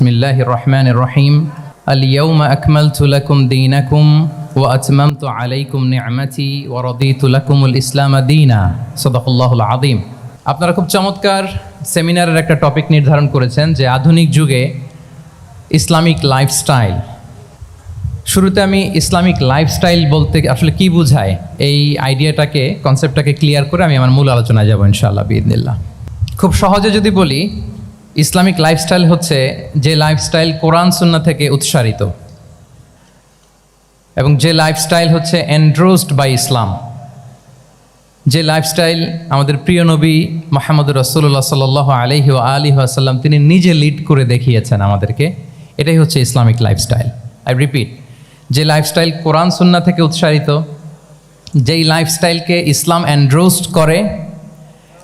বিসমিল্লাহির রহমানির রহিম আল-ইয়াওমা আকমালতু লাকুম দীনাকুম ওয়া আতমামতু আলাইকুম নি'মাতি ওয়া রাদিতু লাকুমুল ইসলাম দীনা। সাদাকাল্লাহুল আযীম। আপনারা খুব চমৎকার সেমিনারের একটা টপিক নির্ধারণ করেছেন যে আধুনিক যুগে ইসলামিক লাইফস্টাইল। শুরুতে আমি ইসলামিক লাইফস্টাইল বলতে আসলে কি বোঝায় এই আইডিয়াটাকে, কনসেপ্টটাকে ক্লিয়ার করে আমি আমার মূল আলোচনায় যাব ইনশাআল্লাহ বিইذنিল্লাহ। খুব সহজে যদি বলি, ইসলামিক লাইফস্টাইল হচ্ছে যে লাইফস্টাইল কোরআন সুন্নাহ থেকে উৎসারিত এবং যে লাইফস্টাইল হচ্ছে এন্ডোর্সড বাই ইসলাম, যে লাইফস্টাইল আমাদের প্রিয় নবী মুহাম্মদুর রাসূলুল্লাহ সাল্লাল্লাহু আলাইহি ওয়া আলিহি ওয়াসাল্লাম তিনি নিজে লিড করে দেখিয়েছেন আমাদেরকে, এটাই হচ্ছে ইসলামিক লাইফস্টাইল। আই রিপিট, যে লাইফস্টাইল কোরআন সুন্নাহ থেকে উৎসারিত, যেই লাইফস্টাইলকে ইসলাম এন্ডোর্সড করে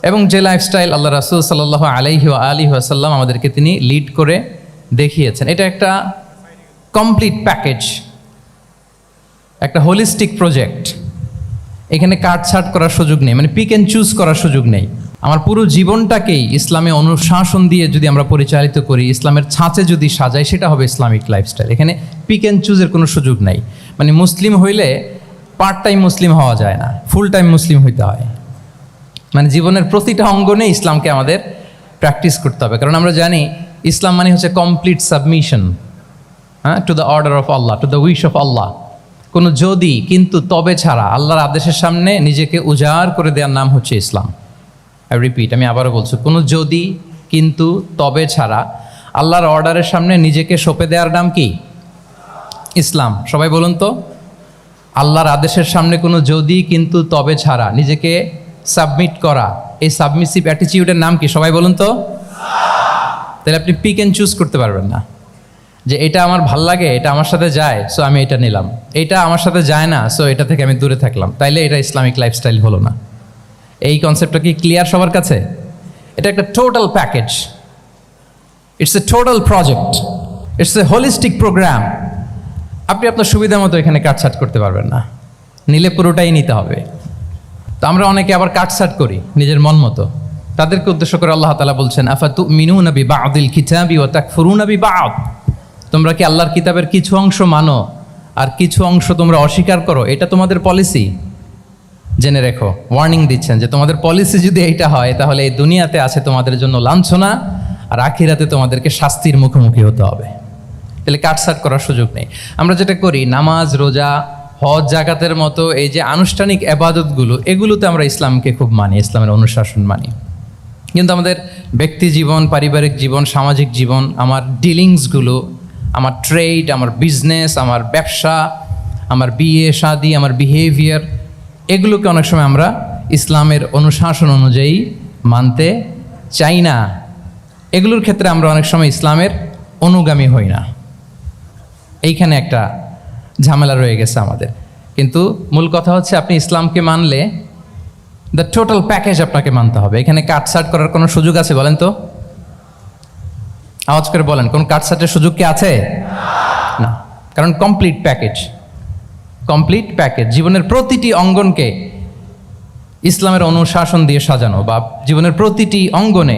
এবং যে লাইফস্টাইল আল্লাহ রাসূল সাল্লাল্লাহু আলাইহি ওয়া আলিহি ওয়াসাল্লাম আমাদেরকে তিনি লিড করে দেখিয়েছেন, এটা একটা কমপ্লিট প্যাকেজ, একটা হোলিস্টিক প্রজেক্ট। এখানে কাটছাট করার সুযোগ নেই, মানে পিক অ্যান্ড চুজ করার সুযোগ নেই। আমার পুরো জীবনটাকেই ইসলামে অনুশাসন দিয়ে যদি আমরা পরিচালিত করি, ইসলামের ছাঁচে যদি সাজাই, সেটা হবে ইসলামিক লাইফস্টাইল। এখানে পিক অ্যান্ড চুজের কোনো সুযোগ নেই। মানে মুসলিম হইলে পার্ট টাইম মুসলিম হওয়া যায় না, ফুল টাইম মুসলিম হইতে হয়। মানে জীবনের প্রতিটা অঙ্গনে ইসলামকে আমাদের প্র্যাকটিস করতে হবে, কারণ আমরা জানি ইসলাম মানে হচ্ছে complete submission to the order of Allah, to the wish of Allah. কোনো যদি কিন্তু তবে ছাড়া আল্লাহর আদেশের সামনে নিজেকে উজাড় করে দেওয়ার নাম হচ্ছে ইসলাম। আই রিপিট, আমি আবারও বলছি, কোনো যদি কিন্তু তবে ছাড়া আল্লাহর অর্ডারের সামনে নিজেকে সঁপে দেওয়ার নাম কি? ইসলাম। সবাই বলুন তো, আল্লাহর আদেশের সামনে কোনো যদি কিন্তু তবে ছাড়া নিজেকে সাবমিট করা, এই সাবমিসিভ অ্যাটিটিউডের নাম কি? সবাই বলুন তো। তাহলে আপনি পিক অ্যান্ড চুজ করতে পারবেন না যে এটা আমার ভাল লাগে, এটা আমার সাথে যায়, সো আমি এটা নিলাম, এটা আমার সাথে যায় না, সো এটা থেকে আমি দূরে থাকলাম, তাইলে এটা ইসলামিক লাইফস্টাইল হলো না। এই কনসেপ্টটা কি ক্লিয়ার সবার কাছে? এটা একটা total package, it's a total project, it's a holistic programme. আপনি আপনার সুবিধা মতো এখানে কাটছাট করতে পারবেন না, নিলে পুরোটাই নিতে হবে। তো আমরা অনেকে আবার কাটছাট করি নিজের মন মতো। তাদেরকে উদ্দেশ্য করে আল্লাহ তাআলা বলছেন, আফাতুমিনুনা বিবা'দিল কিতাবি ওয়া তাকফুরুনা বিবা'দ। তোমরা কি আল্লাহর কিতাবের কিছু অংশ মানো আর কিছু অংশ তোমরা অস্বীকার করো? এটা তোমাদের পলিসি? জেনে রেখো, ওয়ার্নিং দিচ্ছেন যে তোমাদের পলিসি যদি এইটা হয়, তাহলে এই দুনিয়াতে আছে তোমাদের জন্য লাঞ্ছনা, আর আখিরাতে তোমাদেরকে শাস্তির মুখোমুখি হতে হবে। তাহলে কাটছাট করার সুযোগ নেই। আমরা যেটা করি, নামাজ, রোজা, হজ, জাকাতের মতো এই যে আনুষ্ঠানিক ইবাদতগুলো, এগুলোতে আমরা ইসলামকে খুব মানি, ইসলামের অনুশাসন মানি। কিন্তু আমাদের ব্যক্তি জীবন, পারিবারিক জীবন, সামাজিক জীবন, আমার ডিলিংসগুলো, আমার ট্রেড, আমার বিজনেস, আমার ব্যবসা, আমার বিয়ে শাদী, আমার বিহেভিয়ার, এগুলোকে অনেক সময় আমরা ইসলামের অনুশাসন অনুযায়ী মানতে চাই না। এগুলোর ক্ষেত্রে আমরা অনেক সময় ইসলামের অনুগামী হই না। এইখানে একটা ঝামেলা রয়ে গেছে আমাদের। কিন্তু মূল কথা হচ্ছে, আপনি ইসলামকে মানলে দ্য টোটাল প্যাকেজ আপনাকে মানতে হবে। এখানে কাটছাট করার কোনো সুযোগ আছে বলেন তো? আওয়াজ করে বলেন, কোন কাটছাটের সুযোগ কি আছে? না, কারণ কমপ্লিট প্যাকেজ, কমপ্লিট প্যাকেজ। জীবনের প্রতিটি অঙ্গনকে ইসলামের অনুশাসন দিয়ে সাজানো, বা জীবনের প্রতিটি অঙ্গনে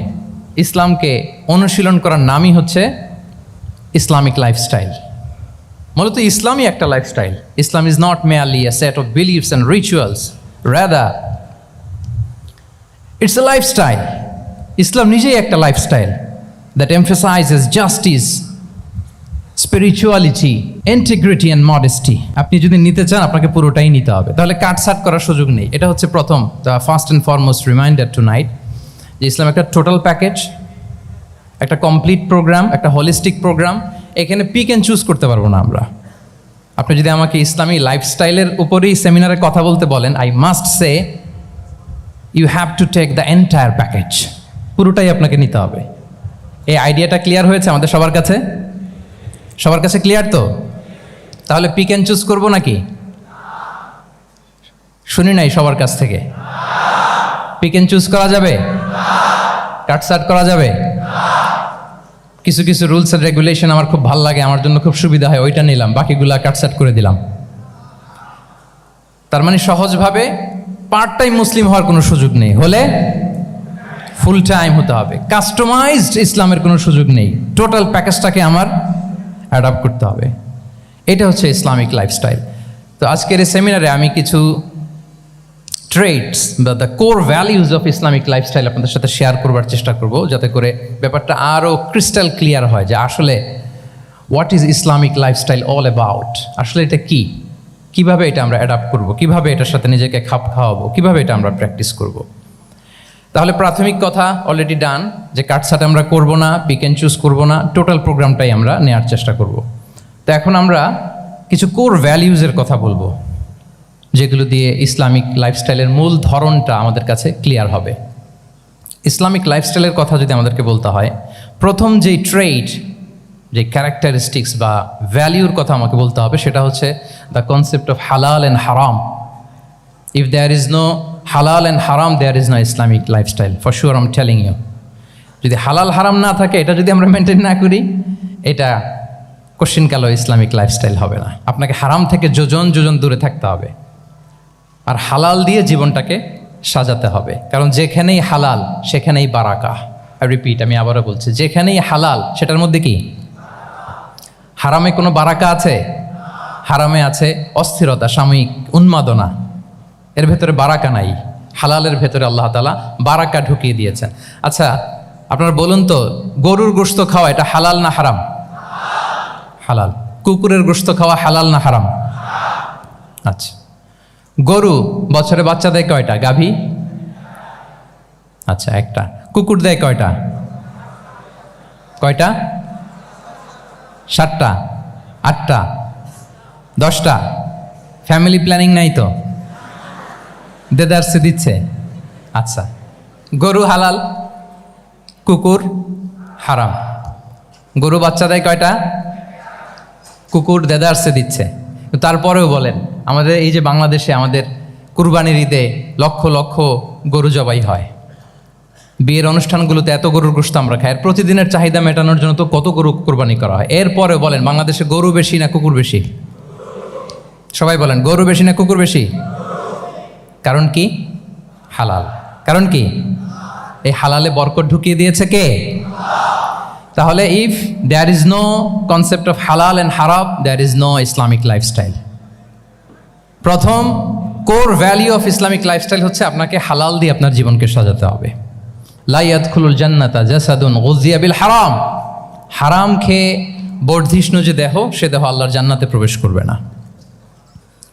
ইসলামকে অনুশীলন করার নামই হচ্ছে ইসলামিক লাইফস্টাইল। মূলত ইসলামই একটা lifestyle. Islam is not merely a set of beliefs and rituals, rather it's a lifestyle. ইসলাম নিজেই একটা lifestyle that emphasizes justice, spirituality, integrity and modesty. আপনি যদি নিতে চান, আপনাকে পুরোটাই নিতে হবে, তাহলে কাটছাট করার সুযোগ নেই। এটা হচ্ছে প্রথম, the first and foremost reminder tonight, যে ইসলাম একটা টোটাল প্যাকেজ, একটা কমপ্লিট প্রোগ্রাম, একটা হোলিস্টিক প্রোগ্রাম। এখানে পিক অ্যান্ড চুজ করতে পারবো না আমরা। আপনি যদি আমাকে ইসলামী লাইফস্টাইলের উপরেই সেমিনারে কথা বলতে বলেন, I must say you have to take the entire package, পুরোটাই আপনাকে নিতে হবে। এই আইডিয়াটা ক্লিয়ার হয়েছে আমাদের সবার কাছে? সবার কাছে ক্লিয়ার তো? তাহলে পিক অ্যান্ড চুজ করবো নাকি? শুনি নাই সবার কাছ থেকে। পিক অ্যান্ড চুজ করা যাবে? কাটছাট করা যাবে? কিছু কিছু রুলস অ্যান্ড রেগুলেশন আমার খুব ভালো লাগে, আমার জন্য খুব সুবিধা হয়, ওইটা নিলাম, বাকিগুলা কাটছাট করে দিলাম। তার মানে সহজভাবে পার্ট টাইম মুসলিম হওয়ার কোনো সুযোগ নেই, হলে ফুল টাইম হতে হবে, কাস্টমাইজড ইসলামের কোনো সুযোগ নেই, টোটাল প্যাকেজটাকে আমার অ্যাডাপ্ট করতে হবে। এটা হচ্ছে ইসলামিক লাইফস্টাইল। তো আজকের এই সেমিনারে আমি কিছু ট্রেটস বা the core values of Islamic lifestyle আপনাদের সাথে শেয়ার করবার চেষ্টা করব, যাতে করে ব্যাপারটা আরও ক্রিস্টাল ক্লিয়ার হয় যে আসলে what is Islamic lifestyle all about, আসলে এটা কি, কিভাবে এটা আমরা অ্যাডাপ্ট করব, কিভাবে এটার সাথে নিজেকে খাপ খাওয়াবো, কিভাবে এটা আমরা প্র্যাকটিস করব। তাহলে প্রাথমিক কথা অলরেডি ডান, যে কাটছাট আমরা করব না, পিক অ্যান্ড চুজ করবো না, টোটাল প্রোগ্রামটাই আমরা নেওয়ার চেষ্টা করব। তো এখন আমরা কিছু কোর ভ্যালিউজের কথা বলবো, যেগুলো দিয়ে ইসলামিক লাইফস্টাইলের মূল ধরনটা আমাদের কাছে ক্লিয়ার হবে। ইসলামিক লাইফস্টাইলের কথা যদি আমাদেরকে বলতে হয়, প্রথম যেই ট্রেট, যে ক্যারেক্টারিস্টিক্স বা ভ্যালিউর কথা আমাকে বলতে হবে, সেটা হচ্ছে দ্য কনসেপ্ট অফ হালাল অ্যান্ড হারাম। ইফ দেয়ার ইজ নো হালাল অ্যান্ড হারাম, there is no Islamic lifestyle, for sure I am telling you. যদি হালাল হারাম না থাকে, এটা যদি আমরা মেনটেন না করি, এটা কোশ্চিন কালো ইসলামিক লাইফস্টাইল হবে না। আপনাকে হারাম থেকে যোজন যোজন দূরে থাকতে হবে, আর হালাল দিয়ে জীবনটাকে সাজাতে হবে। কারণ যেখানেই হালাল সেখানেই বারাকা। রিপিট, আমি আবারও বলছি, যেখানেই হালাল সেটার মধ্যে কি হারামে কোনো বারাকা আছে? হারামে আছে অস্থিরতা, সাময়িক উন্মাদনা, এর ভেতরে বারাকা নাই। হালালের ভেতরে আল্লাহ তাআলা বারাকা ঢুকিয়ে দিয়েছেন। আচ্ছা, আপনারা বলুন তো, গরুর গোশত খাওয়া এটা হালাল না হারাম? হালাল। কুকুরের গোশত খাওয়া হালাল না হারাম? আচ্ছা, গরু বছরে বাচ্চা দেয় কয়টা? গাভী? আচ্ছা, একটা। কুকুর দেয় কয়টা? কয়টা? 7টা, 8টা, 10টা? ফ্যামিলি প্ল্যানিং নাই তো? দেদারসে দিচ্ছে। আচ্ছা, গরু হালাল, কুকুর হারাম। গরু বাচ্চা দেয় কয়টা? কুকুর দেদারসে দিচ্ছে। তারপরেও বলেন, আমাদের এই যে বাংলাদেশে আমাদের কুরবানির ঈদে লক্ষ লক্ষ গরু জবাই হয়, বিয়ের অনুষ্ঠানগুলোতে এত গরুর গোশত আমরা খাই, আর প্রতিদিনের চাহিদা মেটানোর জন্য তো কত গরু কোরবানি করা হয়। এরপরেও বলেন, বাংলাদেশে গরু বেশি না কুকুর বেশি? সবাই বলেন, গরু বেশি না কুকুর বেশি? কারণ কি? হালাল। কারণ কি? এই হালালে বরকত ঢুকিয়ে দিয়েছে কে? তাহলে if there is no concept of হালাল অ্যান্ড হারাম, there is no Islamic lifestyle. প্রথম core value of Islamic lifestyle হচ্ছে আপনাকে হালাল দিয়ে আপনার জীবনকে সাজাতে হবে। লা ইয়াদখুলুল জান্নাতা জাসাদুন গুযিয়া বিল হারাম। হারাম খেয়ে বর্ধিষ্ণু যে দেহ, সে দেহ আল্লাহর জান্নাতে প্রবেশ করবে না।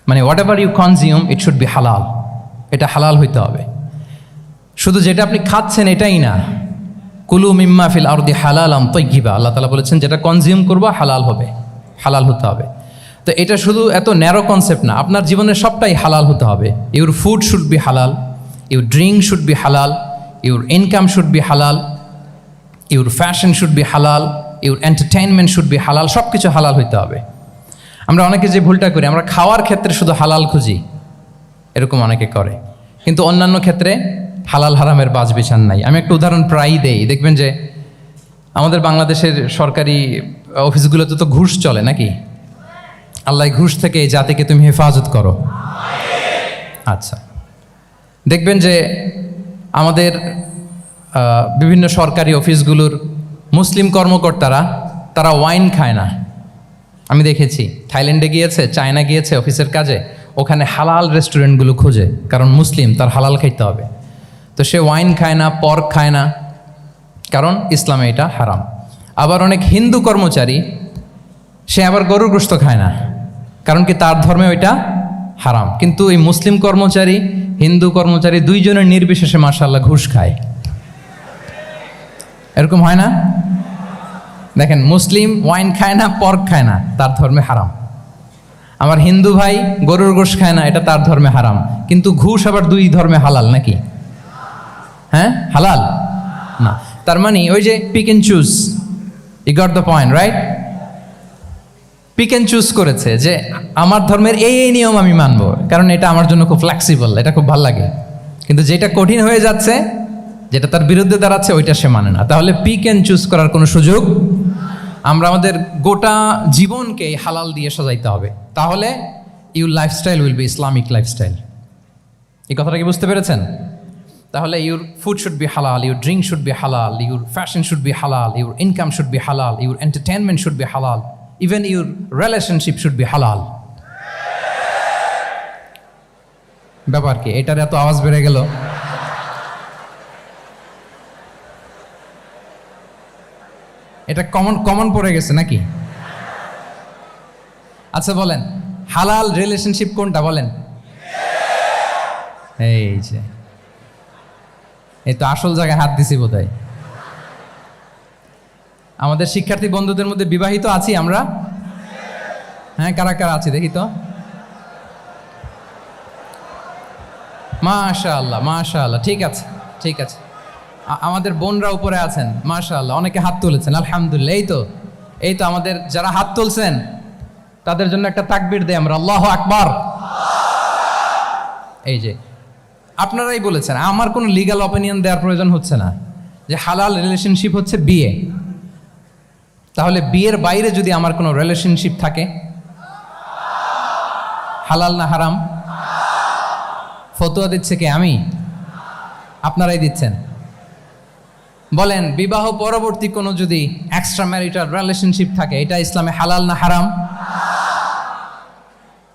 মানে whatever you consume, it should be হালাল। এটা হালাল হইতে হবে। শুধু যেটা আপনি খাচ্ছেন এটাই না, কুলু মিম্মা ফিল আরদি হালালাম তাইয়্যিবা, আল্লাহ তাআলা বলেছেন যেটা কনজিউম করবা হালাল হবে, হালাল হতে হবে। তো এটা শুধু এত ন্যারো কনসেপ্ট না, আপনার জীবনের সবটাই হালাল হতে হবে। ইউর ফুড শুড বি হালাল, ইউর ড্রিঙ্ক শুড বি হালাল, ইউর ইনকাম শুড বি হালাল, ইউর ফ্যাশন শুড বি হালাল, ইউর এন্টারটেইনমেন্ট শুড বি হালাল। সব কিছু হালাল হইতে হবে। আমরা অনেকে যে ভুলটা করি, আমরা খাওয়ার ক্ষেত্রে শুধু হালাল খুঁজি, এরকম অনেকে করে, কিন্তু অন্যান্য ক্ষেত্রে হালাল হারামের বাজ বিছান নাই। আমি একটা উদাহরণ প্রায়ই দেই, দেখবেন যে আমাদের বাংলাদেশের সরকারি অফিসগুলোতে তো ঘুষ চলে নাকি? আল্লাহ ঘুষ থেকে এই জাতিকে তুমি হেফাজত করো। আচ্ছা, দেখবেন যে আমাদের বিভিন্ন সরকারি অফিসগুলোর মুসলিম কর্মকর্তারা, তারা ওয়াইন খায় না। আমি দেখেছি, থাইল্যান্ডে গিয়েছে, চায়না গিয়েছে অফিসের কাজে, ওখানে হালাল রেস্টুরেন্টগুলো খোঁজে, কারণ মুসলিম, তার হালাল খাইতে হবে। তো সে ওয়াইন খায় না, পর্ক খায় না, কারণ ইসলামে এটা হারাম। আবার অনেক হিন্দু কর্মচারী, সে আবার গরুর গোশত খায় না, কারণ কি তার ধর্মে ওইটা হারাম। কিন্তু এই মুসলিম কর্মচারী, হিন্দু কর্মচারী, দুইজনের নির্বিশেষে মাশাআল্লাহ ঘুষ খায়। এরকম হয় না? দেখেন, মুসলিম ওয়াইন খায় না, পর্ক খায় না, তার ধর্মে হারাম। আমার হিন্দু ভাই গরুর গোশত খায় না, এটা তার ধর্মে হারাম। কিন্তু ঘুষ আবার দুই ধর্মে হালাল নাকি? হ্যাঁ, হালাল না। তার মানে ওই যে pick and choose, you got the point, right? Pick and choose করেছে যে আমার ধর্মের এই এই নিয়ম আমি মানবো, কারণ এটা আমার জন্য খুব ফ্লেক্সিবল, এটা খুব ভালো লাগে। কিন্তু যেটা কঠিন হয়ে যাচ্ছে, যেটা তার বিরুদ্ধে দাঁড়াচ্ছে, ওইটা সে মানে না। তাহলে পিক অ্যান্ড চুজ করার কোনো সুযোগ, আমরা আমাদের গোটা জীবনকে হালাল দিয়ে সাজাইতে হবে। তাহলে your lifestyle will be Islamic lifestyle. এই কথাটা কি বুঝতে পেরেছেন? তাহলে ইউর ফুড শুড বি হালাল, ইউর ড্রিঙ্ক শুড বি হালাল, ইউর ফ্যাশন শুড বি হালাল, ইউর ইনকাম শুড বি হালাল, ইউর এন্টারটেনমেন্ট শুড বি হালাল, even your relationship should be হালাল। ব্যাপার কি? এটার এত আওয়াজ বেড়ে গেল। এটা কমন পড়ে গেছে নাকি? আচ্ছা বলেন, হালাল রিলেশনশিপ কোনটা বলেন? এই যে এই তো আসল জায়গায় হাত দিছি বোধহয়। আমাদের শিক্ষার্থী বন্ধুদের মধ্যে বিবাহিত আছি আমরা? হ্যাঁ, কারা কারা আছি দেখি তো। মাশাআল্লাহ মাশাআল্লাহ, ঠিক আছে ঠিক আছে। আমাদের বোনরা উপরে আছেন, মাশাআল্লাহ, অনেকে হাত তুলেছেন, আলহামদুলিল্লাহ। এই তো আমাদের যারা হাত তুলছেন তাদের জন্য একটা তাকবীর দেই আমরা, আল্লাহু আকবার। এই যে আপনারাই বলেছেন, আমার কোনো লিগ্যাল অপিনিয়ন দেওয়ার প্রয়োজন হচ্ছে না, যে হালাল রিলেশনশিপ হচ্ছে বিয়ে। তাহলে বিয়ের বাইরে যদি আমার কোনো রিলেশনশিপ থাকে, হালাল না হারাম? ফতোয়া দিচ্ছে কে? আমি? আপনারাই দিচ্ছেন। বলেন, বিবাহ পরবর্তী কোনো যদি এক্সট্রা ম্যারিটাল রিলেশনশিপ থাকে, এটা ইসলামে হালাল না হারাম?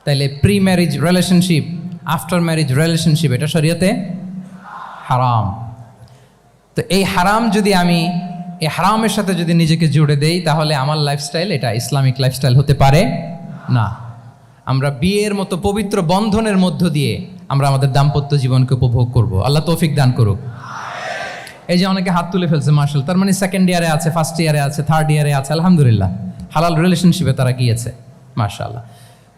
তাইলে pre marriage relationship, after marriage relationship, এটা শরীয়তে হারাম। তো এই হারাম যদি আমি এই হারামের সাথে যদি নিজেকে জুড়ে দেই, তাহলে আমার লাইফস্টাইল এটা ইসলামিক লাইফস্টাইল হতে পারে না। আমরা বিয়ের মতো পবিত্র বন্ধনের মধ্য দিয়ে আমরা আমাদের দাম্পত্য জীবনকে উপভোগ করব। আল্লাহ তৌফিক দান করুক। এই যে অনেকে হাত তুলে ফেলছে, মার্শাল, তার মানে সেকেন্ড ইয়ারে আছে, ফার্স্ট ইয়ারে আছে, থার্ড ইয়ারে আছে, আলহামদুলিল্লাহ, হালাল রিলেশনশিপে তারা গিয়েছে, মাশাআল্লাহ।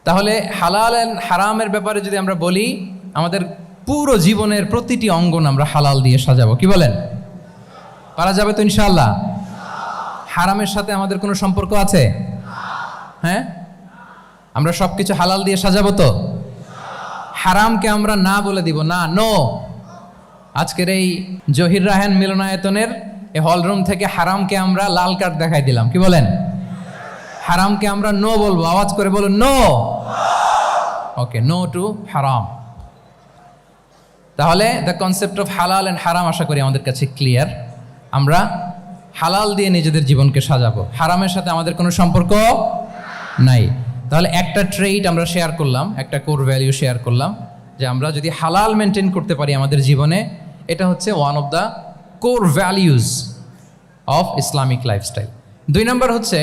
তাহলে হালাল এন্ড হারামের ব্যাপারে যদি আমরা বলি, আমাদের পুরো জীবনের প্রতিটি অঙ্গন আমরা হালাল দিয়ে সাজাবো। কি বলেন? পারা যাবে তো ইনশাআল্লাহ? হারামের সাথে আমাদের কোনো সম্পর্ক আছে? হ্যাঁ, আমরা সবকিছু হালাল দিয়ে সাজাবো তো? হারামকে আমরা না বলে দিব না, নো। আজকের এই জহির রায়হান মিলনায়তনের এই হলরুম থেকে হারামকে আমরা লাল কার্ড দেখাই দিলাম। কি বলেন? হারামকে আমরা নো বলবো, আওয়াজ করে বলুন নো। ওকে, নো টু হারাম। তাহলে দ্য কনসেপ্ট অফ হালাল এন্ড হারাম আশা করি আমাদের কাছে ক্লিয়ার। আমরা হালাল দিয়ে নিজেদের জীবনকে সাজাবো, হারামের সাথে আমাদের কোনো সম্পর্ক নাই। তাহলে একটা ট্রেইট আমরা শেয়ার করলাম, একটা কোর ভ্যালু শেয়ার করলাম, যে আমরা যদি হালাল মেনটেন করতে পারি আমাদের জীবনে, এটা হচ্ছে one of the core values of Islamic lifestyle. 2 নম্বর হচ্ছে,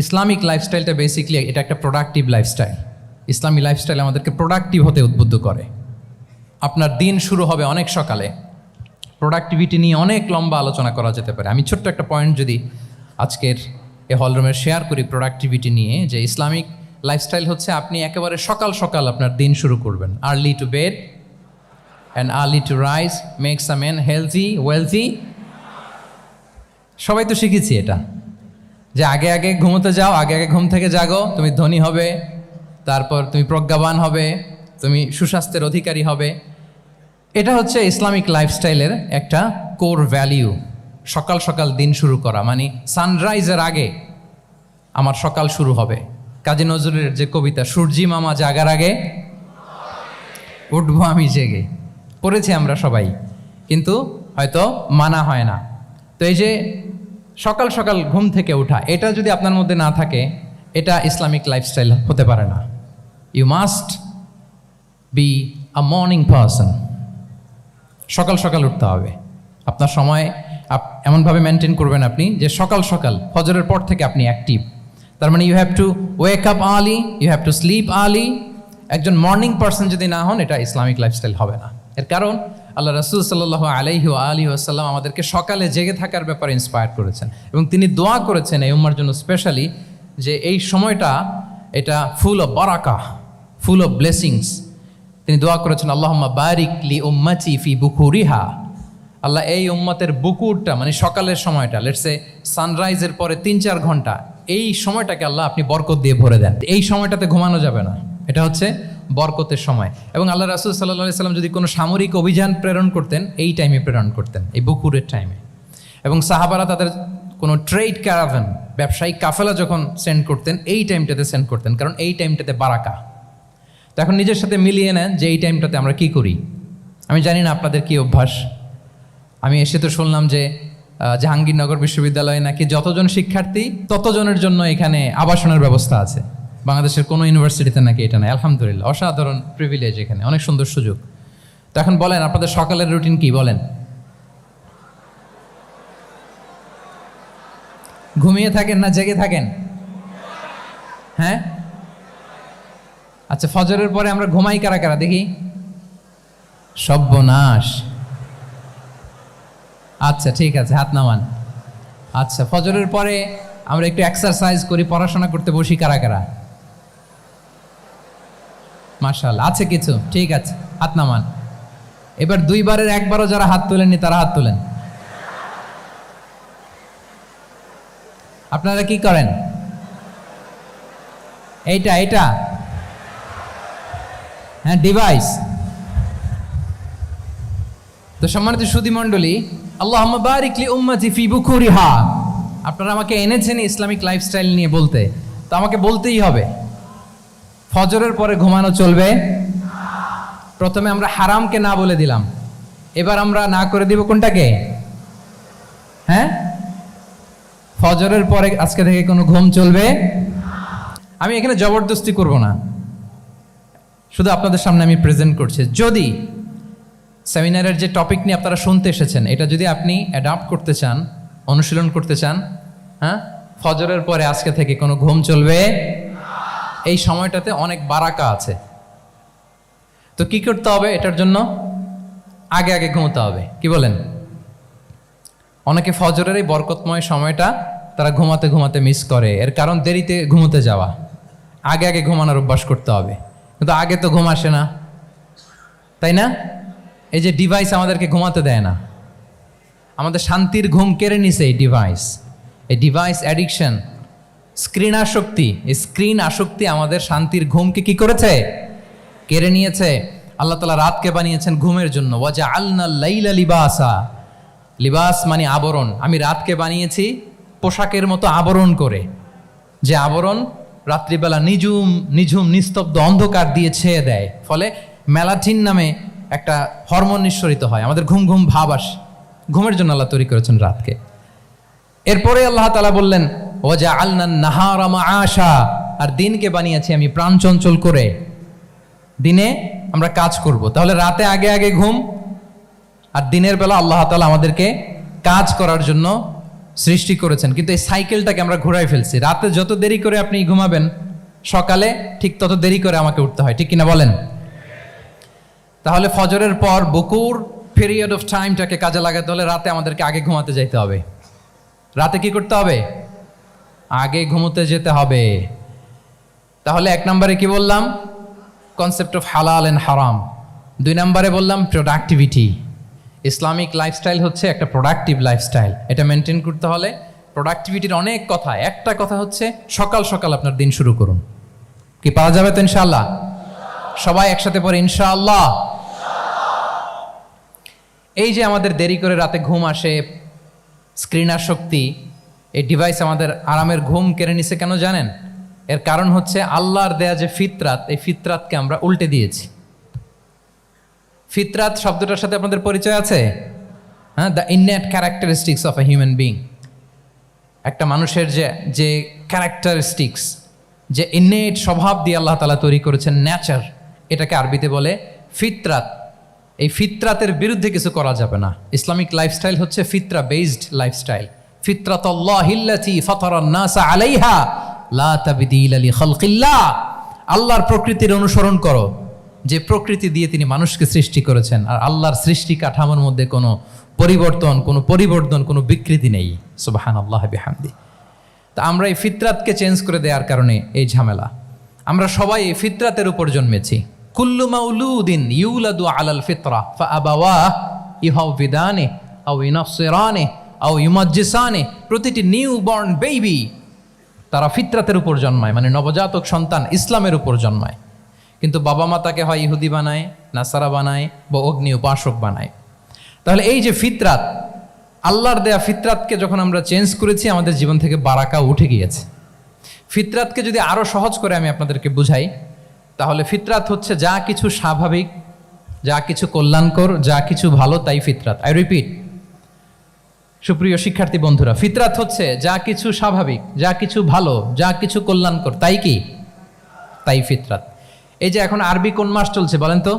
ইসলামিক লাইফস্টাইলটা বেসিকলি এটা একটা প্রোডাক্টিভ লাইফস্টাইল। ইসলামী লাইফস্টাইল আমাদেরকে প্রোডাক্টিভ হতে উদ্বুদ্ধ করে। আপনার দিন শুরু হবে অনেক সকালে, প্রোডাক্টিভিটি নিয়ে অনেক লম্বা আলোচনা করা যেতে পারে। আমি ছোট্ট একটা পয়েন্ট যদি আজকের এই হলরুমের শেয়ার করি প্রোডাক্টিভিটি নিয়ে, যে ইসলামিক লাইফস্টাইল হচ্ছে আপনি একেবারে সকাল সকাল আপনার দিন শুরু করবেন। Early to bed and early to rise makes a man healthy wealthy. সবাই তো শিখেছি এটা, যে আগে আগে ঘুমোতে যাও, আগে আগে ঘুম থেকে জাগো, তুমি ধনী হবে, তারপর তুমি প্রজ্ঞাবান হবে, তুমি সুস্বাস্থ্যের অধিকারী হবে। এটা হচ্ছে ইসলামিক লাইফস্টাইলের একটা কোর ভ্যালিউ। সকাল সকাল দিন শুরু করা, মানে সানরাইজের আগে আমার সকাল শুরু হবে। কাজী নজরুলের যে কবিতা, সূর্যি মামা জাগার আগে উঠবো আমি জেগে, পড়েছি আমরা সবাই, কিন্তু হয়তো মানা হয় না। তো এই যে সকাল সকাল ঘুম থেকে ওঠা, এটা যদি আপনার মধ্যে না থাকে, এটা ইসলামিক লাইফস্টাইল হতে পারে না। You must be a morning person. সকাল সকাল উঠতে হবে। আপনার সময় এমনভাবে মেনটেন করবেন আপনি যে সকাল সকাল ফজরের পর থেকে আপনি অ্যাক্টিভ। তার মানে you have to wake up early, you have to sleep early. একজন মর্নিং পারসন যদি না হন, এটা ইসলামিক লাইফস্টাইল হবে না। এর কারণ আল্লাহ রাসূল সাল্লাল্লাহু আলাইহি ওয়া আলিহি ওয়াসাল্লাম আমাদেরকে সকালে জেগে থাকার ব্যাপারে ইন্সপায়ার করেছেন, এবং তিনি দোয়া করেছেন এই উম্মার জন্য স্পেশালি, যে এই সময়টা এটা ফুল অফ বারাকা, ফুল অফ ব্লেসিংস। তিনি দোয়া করেছেন, আল্লাহুম্মা বারিক লি উম্মতি ফি বুকুরিহা। আল্লাহ এই উম্মতের বুকুরটা, মানে সকালের সময়টা, লেটসে সানরাইজের পরে 3-4 ঘন্টা, এই সময়টাকে আল্লাহ আপনি বরকত দিয়ে ভরে দেন। এই সময়টাতে ঘুমানো যাবে না, এটা হচ্ছে বরকতের সময়। এবং আল্লাহ রাসূল সাল্লাল্লাহু আলাইহি সাল্লাম যদি কোনো সামরিক অভিযান প্রেরণ করতেন, এই টাইমে প্রেরণ করতেন, এই বুকুরের টাইমে। এবং সাহাবারা তাদের কোনো ট্রেড ক্যারাভান, ব্যবসায়িক কাফেলা যখন সেন্ড করতেন, এই টাইমটাতে সেন্ড করতেন, কারণ এই টাইমটাতে বারাকা। তো এখন নিজের সাথে মিলিয়ে নেন যে এই টাইমটাতে আমরা কি করি। আমি জানি না আপনাদের কি অভ্যাস। আমি এসে তো শুনলাম যে জাহাঙ্গীরনগর বিশ্ববিদ্যালয়ে নাকি যতজন শিক্ষার্থী ততজনের জন্য এখানে আবাসনের ব্যবস্থা আছে। বাংলাদেশের কোনো ইউনিভার্সিটিতে নাকি এটা নাই। আলহামদুলিল্লাহ, অসাধারণ প্রিভিলেজ, এখানে অনেক সুন্দর সুযোগ। তো এখন বলেন আপনাদের সকালের রুটিন কি বলেন? ঘুমিয়ে থাকেন না জেগে থাকেন? হ্যাঁ, আচ্ছা, ফজরের পরে আমরা ঘুমাই কারা কারা দেখি? সর্বনাশ। আচ্ছা ঠিক আছে, হাত নামান। আচ্ছা, ফজরের পরে আমরা একটু এক্সারসাইজ করি, পড়াশোনা করতে বসি কারা কারা? মাশাআল্লাহ, আছে কিছু, ঠিক আছে, হাত নামান। এবার দুইবারের একবারও যারা হাত তোলেননি তারা হাত তোলেন। আপনারা কি করেন? এইটা হ্যাঁ, ডিভাইস। তো সম্মানিত সুধী মণ্ডলী, আল্লাহুম্মা বারিক লি উম্মতি ফি বুকুরিহা, আপনারা আমাকে এনেছেন ইসলামিক লাইফস্টাইল নিয়ে বলতে, তো আমাকে বলতেই হবে ফজরের পরে ঘুমানো চলবে। প্রথমে আমরা হারামকে না বলে দিলাম, এবার আমরা না করে দিব কোনটাকে? হ্যাঁ, ফজরের পরে আজকে থেকে কোনো ঘুম চলবে। আমি এখানে জবরদস্তি করব না, শুধু আপনাদের সামনে আমি প্রেজেন্ট করছি। যদি সেমিনারের যে টপিক নিয়ে আপনারা শুনতে এসেছেন, এটা যদি আপনি অ্যাডাপ্ট করতে চান, অনুশীলন করতে চান, হ্যাঁ, ফজরের পরে আজকে থেকে কোনো ঘুম চলবে। এই সময়টাতে অনেক বারাকা আছে। তো কি করতে হবে? এটার জন্য আগে আগে ঘুমোতে হবে। কি বলেন? অনেকে ফজরের এই বরকতময় সময়টা তারা ঘুমাতে ঘুমাতে মিস করে। এর কারণ দেরিতে ঘুমোতে যাওয়া। আগে আগে ঘুমানোর অভ্যাস করতে হবে, কিন্তু আগে তো ঘুম আসে না, তাই না? এই যে ডিভাইস আমাদেরকে ঘুমাতে দেয় না, আমাদের শান্তির ঘুম কেড়ে নিছে এই ডিভাইস। এই ডিভাইস অ্যাডিকশন, স্ক্রিন আসক্তি, এই স্ক্রিন আসক্তি আমাদের শান্তির ঘুমকে কি করেছে? কেড়ে নিয়েছে। আল্লাহ তাআলা রাতকে বানিয়েছেন ঘুমের জন্য। ওয়াজআলনা লাইলা লিবাসা, লিবাস মানে আবরণ। আমি রাতকে বানিয়েছি পোশাকের মতো আবরণ করে, যে আবরণ রাত্রিবেলা নিঝুম নিস্তব্ধ অন্ধকার দিয়ে ছেয়ে দেয়, ফলে মেলাটিন নামে একটা হরমোন নিঃসরিত হয়, আমাদের ঘুম ঘুম ভাব আসে। ঘুমের জন্য আল্লাহ তৈরি করেছেন রাতকে। এরপরে আল্লাহ তাআলা বললেন ওয়াজআলনা নাহারা মাআশা, আর দিনকে বানিয়েছি আমি প্রাণ চঞ্চল করে, দিনে আমরা কাজ করব। তাহলে রাতে আগে আগে ঘুম, আর দিনের বেলা আল্লাহ তাআলা আমাদেরকে কাজ করার জন্য সৃষ্টি করেছেন। কিন্তু এই সাইকেলটাকে আমরা ঘুরাই ফেলছি। রাতে যত দেরি করে আপনি ঘুমাবেন, সকালে ঠিক তত দেরি করে আমাকে উঠতে হয়, ঠিক কিনা বলেন? তাহলে ফজরের পর বকুর পিরিয়ড অফ টাইমটাকে কাজে লাগাতে হলে রাতে আমাদেরকে আগে ঘুমাতে যেতে হবে। রাতে কি করতে হবে? আগে ঘুমোতে যেতে হবে। তাহলে এক নম্বরে কি বললাম? কনসেপ্ট অফ হালাল এন্ড হারাম। 2 নম্বরে বললাম প্রোডাক্টিভিটি। ইসলামিক লাইফস্টাইল হচ্ছে একটা প্রোডাক্টিভ লাইফস্টাইল। এটা মেনটেন করতে হলে প্রোডাক্টিভিটির অনেক কথা। একটা কথা হচ্ছে সকাল সকাল আপনার দিন শুরু করুন। কি পাওয়া যাবে তো ইনশাআল্লাহ? সবাই একসাথে পড়ে ইনশাআল্লাহ। এই যে আমাদের দেরি করে রাতে ঘুম আসে, স্ক্রিন আসক্তি, এই ডিভাইস আমাদের আরামের ঘুম কেড়ে নিছে কেন জানেন? এর কারণ হচ্ছে আল্লাহর দেয়া যে ফিতরাত, এই ফিতরাতকে আমরা উল্টে দিয়েছি। ফিতরাত শব্দটার সাথে আপনাদের পরিচয় আছে? হ্যাঁ, the innate characteristics of a human being. একটা মানুষের যে ক্যারেক্টারিস্টিক্স, যে ইননেট স্বভাব দিয়ে আল্লাহ তাআলা তৈরি করেছেন, নেচার, এটাকে আরবিতে বলে ফিতরাত। এই ফিতরাতের বিরুদ্ধে কিছু করা যাবে না। ইসলামিক লাইফস্টাইল হচ্ছে ফিতরা বেসড লাইফস্টাইল। ফিতরাতাল্লাহিল্লাতী ফাতারান নাসা আলাইহা লা তাবদীলা লিখালকিল্লাহ। আল্লাহর প্রকৃতির অনুসরণ করো, যে প্রকৃতি দিয়ে তিনি মানুষকে সৃষ্টি করেছেন। আর আল্লাহর সৃষ্টি কাঠামোর মধ্যে কোনো পরিবর্তন, কোনো বিকৃতি নেই। সুবহানাল্লাহ বিহামদি। তা আমরা এই ফিতরাতকে চেঞ্জ করে দেওয়ার কারণে এই ঝামেলা। আমরা সবাই এই ফিতরাতের উপর জন্মেছি। কুল্লু মাউলুদিন ইউলাদু আলাল ফিতরা ফাআবাওয়াহু ইউহাউবিদানি আও ইউনাসসিরানি আও ইউমাজ্জিসানি। প্রতিটি নিউ বর্ন বেবি তারা ফিতরাতের উপর জন্মায়, মানে নবজাতক সন্তান ইসলামের উপর জন্মায়। কিন্তু বাবা মা তাকে হয় ইহুদি বানায়, নাসারা বানায়, বা অগ্নি উপাসক বানায়। তাহলে এই যে ফিতরাত, আল্লাহর দেয়া ফিতরাতকে যখন আমরা চেঞ্জ করেছি, আমাদের জীবন থেকে বারাকা উঠে গিয়েছে। ফিতরাতকে যদি আরো সহজ করে আমি আপনাদেরকে বুঝাই, তাহলে ফিতরাত হচ্ছে যা কিছু স্বাভাবিক, যা কিছু কল্যাণকর, যা কিছু ভালো, তাই ফিতরাত। আই রিপিট, সুপ্রিয় শিক্ষার্থী বন্ধুরা, ফিতরাত হচ্ছে যা কিছু স্বাভাবিক, যা কিছু ভালো, যা কিছু কল্যাণকর, তাই কি? তাই ফিতরাত। এই যে এখন আরবি কোন মাস চলছে বলেন তো?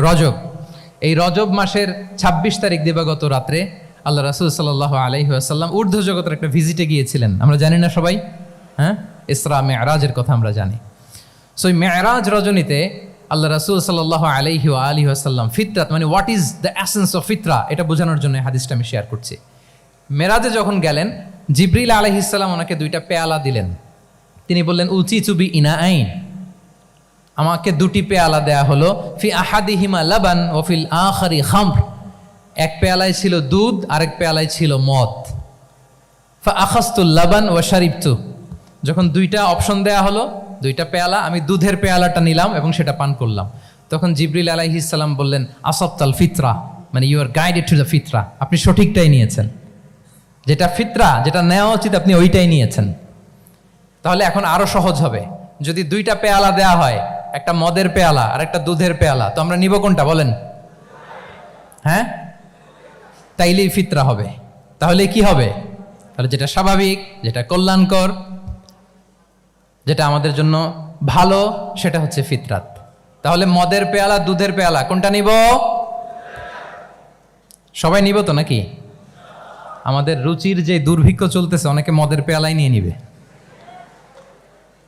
রজব। এই রজব মাসের ২৬ তারিখ দিবাগত রাত্রে আল্লাহ রাসূল সাল্লাল্লাহু আলাইহি ওয়াসাল্লাম ঊর্ধ্ব জগতের একটা ভিজিটে গিয়েছিলেন। আমরা জানি না সবাই? হ্যাঁ, ইসরা মেরাজের কথা আমরা জানি। সো এই মেরাজ রজনীতে আল্লাহ রাসূল সাল্লাল্লাহু আলাইহি ওয়া আলিহি ওয়াসাল্লাম ফিতরাত মানে what is the essence of ফিতরা, এটা বোঝানোর জন্য হাদিসটা আমি শেয়ার করছি। মেরাজে যখন গেলেন, জিবরিল আলাইহিস সালাম ওনাকে 2টা পেয়ালা দিলেন। তিনি বললেন উচি চুবি ইনা আইন, আমাকে 2টি পেয়ালা দেয়া হলো। ফি আহাদিহিমা লাবান ও ফিল আখারি খামর, এক পেয়ালায় ছিল দুধ, আরেক পেয়ালায় ছিল মদ। ফা আখাজতুল লাবান ওয়া শারিবতু, যখন 2টা অপশন দেয়া হলো, 2টা পেয়ালা, আমি দুধের পেয়ালাটা নিলাম এবং সেটা পান করলাম। তখন জিবরিল আলাইহিস সালাম বললেন আসাবতাল ফিতরা, মানে you are guided to the ফিতরা, আপনি সঠিকটাই নিয়েছেন, যেটা ফিতরা, যেটা নেওয়া উচিত আপনি ওইটাই নিয়েছেন। তাহলে এখন আরো সহজ হবে, যদি 2টা পেয়ালা দেয়া হয়, একটা মদের পেয়ালা আর একটা দুধের পেয়ালা, তো আমরা নিব কোনটা বলেন? হ্যাঁ, তাইলেই ফিতরা হবে। তাহলে কি হবে? তাহলে যেটা স্বাভাবিক, যেটা কল্যাণকর, যেটা আমাদের জন্য ভালো, সেটা হচ্ছে ফিতরাত। তাহলে মদের পেয়ালা, দুধের পেয়ালা, কোনটা নিব? সবাই নিব তো নাকি? আমাদের রুচির যে দুর্ভিক্ষ চলতেছে, অনেকে মদের পেয়ালাই নিয়ে নিবে।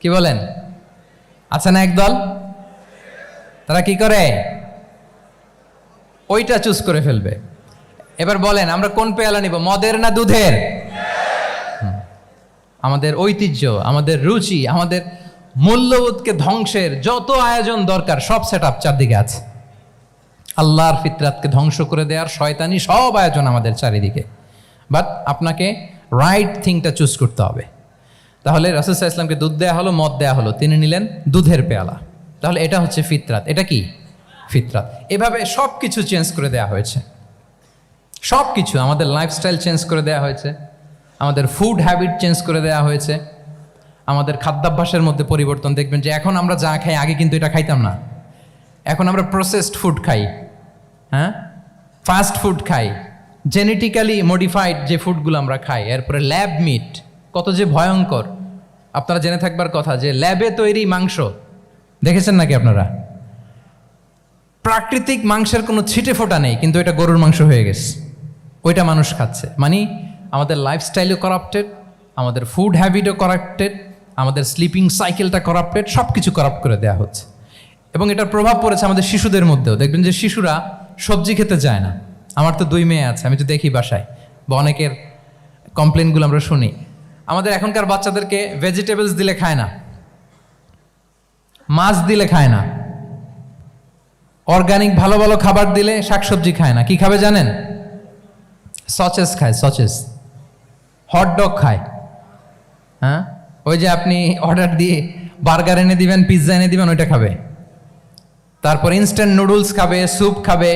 কি বলেন? আছে না একদল, তারা কি করে? ওইটা চুজ করে ফেলবে। এবার বলেন আমরা কোন পেয়ালা নিব, মদের না দুধের? আমাদের ঐতিহ্য, আমাদের রুচি, আমাদের মূল্যবোধকে ধ্বংসের যত আয়োজন দরকার সব সেটআপ চারদিকে আছে। আল্লাহর ফিতরাতকে ধ্বংস করে দেওয়ার শয়তানি সব আয়োজন আমাদের চারিদিকে। বাট আপনাকে রাইট থিংটা চুজ করতে হবে। তাহলে রাসূল সাল্লাল্লাহু আলাইহি ওয়াসাল্লামকে দুধ দেয়া হলো, মদ দেয়া হলো, তিনি নিলেন দুধের পেয়ালা। তাহলে এটা হচ্ছে ফিতরাত। এটা কি? ফিতরাত। এভাবে সব কিছু চেঞ্জ করে দেয়া হয়েছে, সব কিছু, আমাদের লাইফস্টাইল চেঞ্জ করে দেয়া হয়েছে, আমাদের ফুড হ্যাবিট চেঞ্জ করে দেওয়া হয়েছে, আমাদের খাদ্যাভ্যাসের মধ্যে পরিবর্তন। দেখবেন যে এখন আমরা যা খাই, আগে কিন্তু এটা খাইতাম না। এখন আমরা প্রসেসড ফুড খাই, হ্যাঁ, ফাস্ট ফুড খাই, জেনেটিক্যালি মডিফাইড যে ফুডগুলো আমরা খাই, এরপরে ল্যাব মিট, কত যে ভয়ঙ্কর। আপনারা জেনে থাকবার কথা যে ল্যাবে তৈরি মাংস দেখেছেন নাকি আপনারা? প্রাকৃতিক মাংসের কোনো ছিটে ফোটা নেই, কিন্তু এটা গরুর মাংস হয়ে গেছে, ওইটা মানুষ খাচ্ছে। মানে আমাদের লাইফস্টাইলও করাপ্টেড, আমাদের ফুড হ্যাবিটও করাপ্টেড, আমাদের স্লিপিং সাইকেলটা করাপ্টেড, সব কিছু করাপ্ট করে দেওয়া হচ্ছে। এবং এটার প্রভাব পড়েছে আমাদের শিশুদের মধ্যেও। দেখবেন যে শিশুরা সবজি খেতে চায় না। আমার তো 2 মেয়ে আছে, আমি তো দেখি বাসায়, বা অনেকের কমপ্লেনগুলো আমরা শুনি। আমাদের এখনকার বাচ্চাদেরকে ভেজিটেবলস দিলে খায় না, মাছ দিলে খায় না, অর্গানিক ভালো ভালো খাবার দিলে শাকসবজি খায় না। কি খাবে জানেন? সচেস খায়, সচেস, হটডগ খায়। হ্যাঁ, ওই যে আপনি অর্ডার দিয়ে বার্গার এনে দিবেন, পিৎজা এনে দিবেন, ওইটা খাবে। তারপর ইনস্ট্যান্ট নুডলস খাবে, স্যুপ খাবে,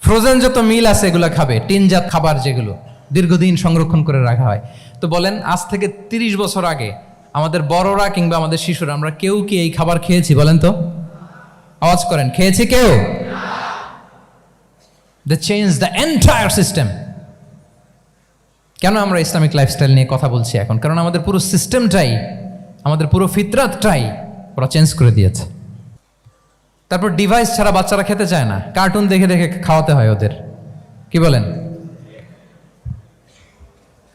ফ্রোজেন যত মিল আছে এগুলো খাবে, টিনজাত খাবার যেগুলো দীর্ঘদিন সংরক্ষণ করে রাখা হয়। তো বলেন, আজ থেকে 30 বছর আগে আমাদের বড়রা কিংবা আমাদের শিশুরা, আমরা কেউ কি এই খাবার খেয়েছি বলেন তো? আওয়াজ করেন, খেয়েছি কেউ? They change the entire system. কেন আমরা ইসলামিক লাইফস্টাইল নিয়ে কথা বলছি এখন? কারণ আমাদের পুরো সিস্টেমটাই, আমাদের পুরো ফিতরাতটাই ওরা চেঞ্জ করে দিয়েছে। তারপর ডিভাইস ছাড়া বাচ্চারা খেতে চায় না, কার্টুন দেখে দেখে খাওয়াতে হয় ওদের। কি বলেন?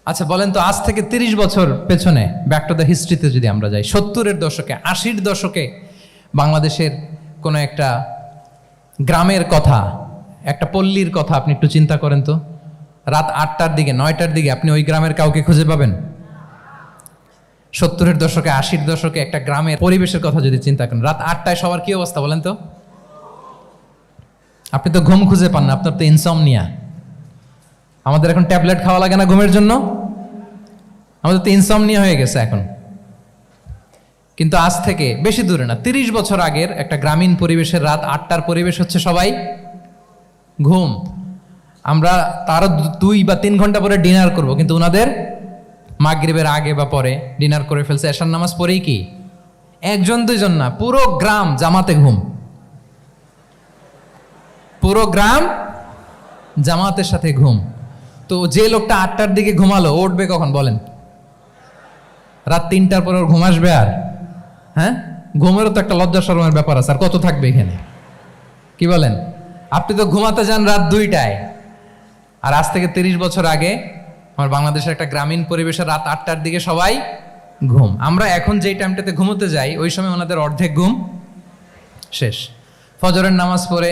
আচ্ছা বলেন তো, আজ থেকে 30 বছর পেছনে ব্যাক টু দ্য হিস্ট্রিতে যদি আমরা যাই, 70-এর দশকে, 80-র দশকে বাংলাদেশের কোনো একটা গ্রামের কথা, একটা পল্লীর কথা আপনি একটু চিন্তা করেন তো। রাত 8টার দিকে, 9টার দিকে আপনি ওই গ্রামের কাউকে খুঁজে পাবেন? 70-এর দশকে, 80-র দশকে একটা গ্রামের পরিবেশের কথা যদি চিন্তা করেন, রাত 8টায় সবার কি অবস্থা বলেন তো? আপনি তো ঘুম খুঁজে পান না, আপনার তো ইনসমনিয়া। আমাদের এখন ট্যাবলেট খাওয়া লাগে না ঘুমের জন্য? আমাদের তো ইনসমনিয়া হয়ে গেছে এখন। কিন্তু আজ থেকে বেশি দূরে না, 30 বছর আগের একটা গ্রামীণ পরিবেশের রাত 8টার পরিবেশ হচ্ছে সবাই ঘুম। আমরা তারও 2 বা 3 ঘন্টা পরে ডিনার করব, কিন্তু ওনাদের মাগরিবের আগে বা পরে ডিনার করে ফেলছে। এশার নামাজ পড়েই কি 1-2 জন না, পুরো গ্রাম জামাতে ঘুম। পুরো গ্রাম জামাতের সাথে ঘুম। তো যে লোকটা 8টার দিকে ঘুমালো, ও উঠবে কখন বলেন? রাত 3টার পর ওর ঘুম আসবে? আর হ্যাঁ, ঘুমেরও তো একটা লজ্জা শরমের ব্যাপার আছে। আর কত থাকবে এখানে, কি বলেন? আপনি তো ঘুমাতে যান রাত 2টায়। আর আজ থেকে 30 বছর আগে আমার বাংলাদেশের একটা গ্রামীণ পরিবেশে রাত 8টার দিকে সবাই ঘুম। আমরা এখন যেই টাইমটাতে ঘুমোতে যাই, ওই সময় ওনাদের অর্ধেক ঘুম শেষ। ফজরের নামাজ পড়ে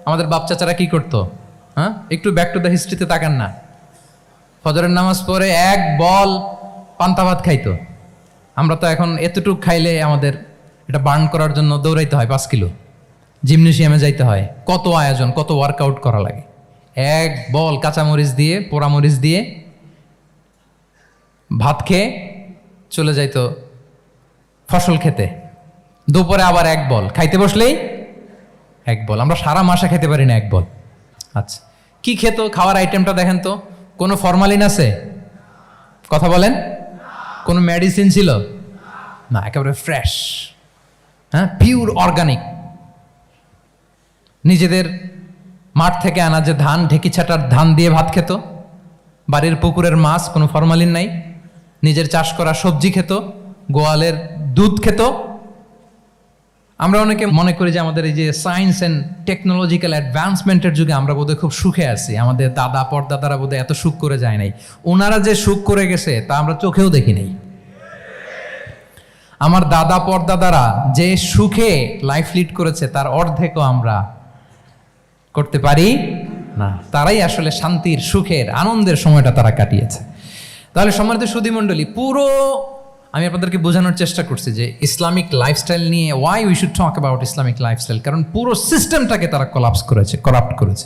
আমাদের বাপ চাচারা কি করতো? হ্যাঁ, একটু ব্যাক টু দ্য হিস্ট্রিতে তাকান না। ফজরের নামাজ পড়ে এক বল পান্তা ভাত খাইতো। আমরা তো এখন এতটুক খাইলে আমাদের এটা বার্ন করার জন্য দৌড়াইতে হয় 5 কিলো, জিমনেশিয়ামে যাইতে হয়, কত আয়োজন, কত ওয়ার্কআউট করা লাগে। এক বল কাঁচামরিচ দিয়ে, পোড়ামরিচ দিয়ে ভাত খেয়ে চলে যাইতো ফসল খেতে। দুপুরে আবার এক বল, খাইতে বসলেই এক বল। আমরা সারা মাসে খেতে পারি না এক বল। আচ্ছা, কি খেত? খাওয়ার আইটেমটা দেখেন তো। কোনো ফরমালিন আছে? কথা বলেন। কোনো মেডিসিন ছিল না, একেবারে ফ্রেশ, হ্যাঁ, পিওর অর্গানিক। নিজেদের মাঠ থেকে আনা যে ধান, ঢেকি ছাটার ধান দিয়ে ভাত খেত। বাড়ির পুকুরের মাছ, কোনো ফরমালিন নাই। নিজের চাষ করা সবজি খেত, গোয়ালের দুধ খেত। আমরা অনেকে মনে করি যে আমাদের এই যে সায়েন্স অ্যান্ড টেকনোলজিক্যাল অ্যাডভান্সমেন্টের যুগে আমরা বোধহয় খুব সুখে আছি, আমাদের দাদা পরদাদারা বোধহয় এত সুখ করে যায় নাই। ওনারা যে সুখ করে গেছে তা আমরা চোখেও দেখি নাই। আমার দাদা পরদাদারা যে সুখে লাইফ লিড করেছে তার অর্ধেকও আমরা করতে পারি না। তারাই আসলে শান্তির, সুখের, আনন্দের সময়টা তারা কাটিয়েছে। তাহলে সম্মানিত সুধীমণ্ডলী, পুরো আমি আপনাদেরকে বোঝানোর চেষ্টা করছি যে ইসলামিক লাইফস্টাইল নিয়ে why we should talk about Islamic lifestyle. কারণ পুরো সিস্টেমটাকে তারা কলাপস করেছে, করাপ্ট করেছে।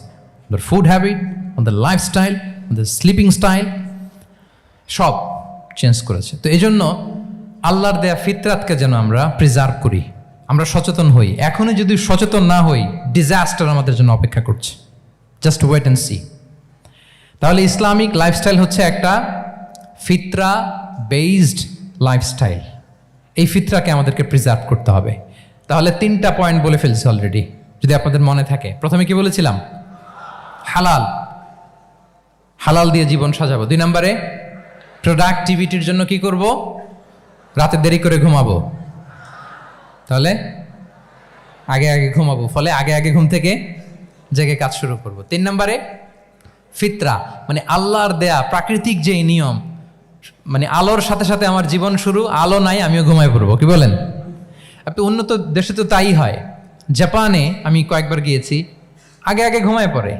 The food habit, the lifestyle, the sleeping style, সব চেঞ্জ করেছে। তো এই জন্য আল্লাহর দেয়া ফিতরাতকে যেন আমরা প্রিজার্ভ করি, আমরা সচেতন হই। এখনই যদি সচেতন না হই, ডিজাস্টার আমাদের জন্য অপেক্ষা করছে। Just wait and see. তাহলে ইসলামিক লাইফস্টাইল হচ্ছে একটা ফিতরা বেসড লাইফস্টাইল। এই ফিতরাকে আমাদেরকে প্রিজার্ভ করতে হবে। তাহলে 3টা পয়েন্ট বলে ফেলছি অলরেডি, যদি আপনাদের মনে থাকে। প্রথমে কি বলেছিলাম? হালাল, হালাল দিয়ে জীবন সাজাবো। 2 নম্বরে প্রোডাক্টিভিটির জন্য কি করব? রাতে দেরি করে ঘুমাবো। তাহলে আগে আগে ঘুমাবো, ফলে আগে আগে ঘুম থেকে জেগে কাজ শুরু করব। 3 নম্বরে ফিতরা, মানে আল্লাহর দেয়া প্রাকৃতিক যে নিয়ম, মানে আলোর সাথে সাথে আমার জীবন শুরু, আলো নাই আমিও ঘুমায় পড়বো। কি বলেন? আপনি উন্নত দেশে তো তাই হয়। জাপানে আমি কয়েকবার গিয়েছি, আগে আগে ঘুমায় পড়ে।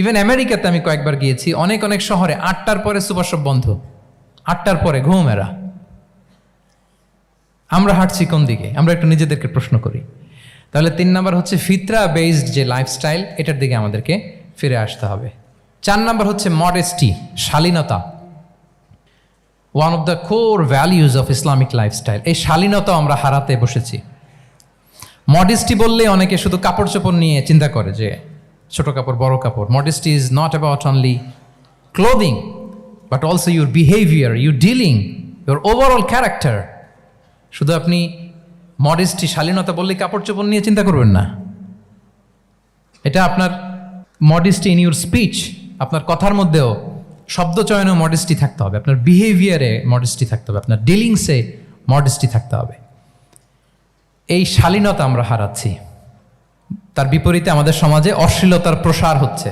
ইভেন আমেরিকাতে আমি কয়েকবার গিয়েছি, অনেক অনেক শহরে 8টার পরে সুপার শপ বন্ধ, 8টার পরে ঘুম এরা। আমরা হাঁটছি কোন দিকে? আমরা একটু নিজেদেরকে প্রশ্ন করি। তাহলে 3 নাম্বার হচ্ছে ফিতরা বেসড যে লাইফস্টাইল, এটার দিকে আমাদেরকে ফিরে আসতে হবে। 4 নাম্বার হচ্ছে মডেস্টি, শালীনতা। One of the core values of Islamic lifestyle. এই শালীনতা আমরা হারাতে বসেছি। মডেস্টি বললে অনেকে শুধু কাপড় চোপড় নিয়ে চিন্তা করে যে ছোট কাপড়, বড় কাপড়। Modesty is not about only clothing, but also your behaviour, your dealing, your overall character. শুধু আপনি মডেস্টি, শালীনতা বললে কাপড় চোপড় নিয়ে চিন্তা করবেন না। এটা আপনার মডেস্টি ইন ইউর স্পিচ, আপনার কথার মধ্যেও, শব্দ চয়নেও মডেস্টি থাকতে হবে, আপনার বিহেভিয়ারে মডেস্টি থাকতে হবে, আপনার ডিলিংসে মডেস্টি থাকতে হবে। এই শালীনতা আমরা হারাচ্ছি। তার বিপরীতে আমাদের সমাজে অশ্লীলতার প্রসার হচ্ছে,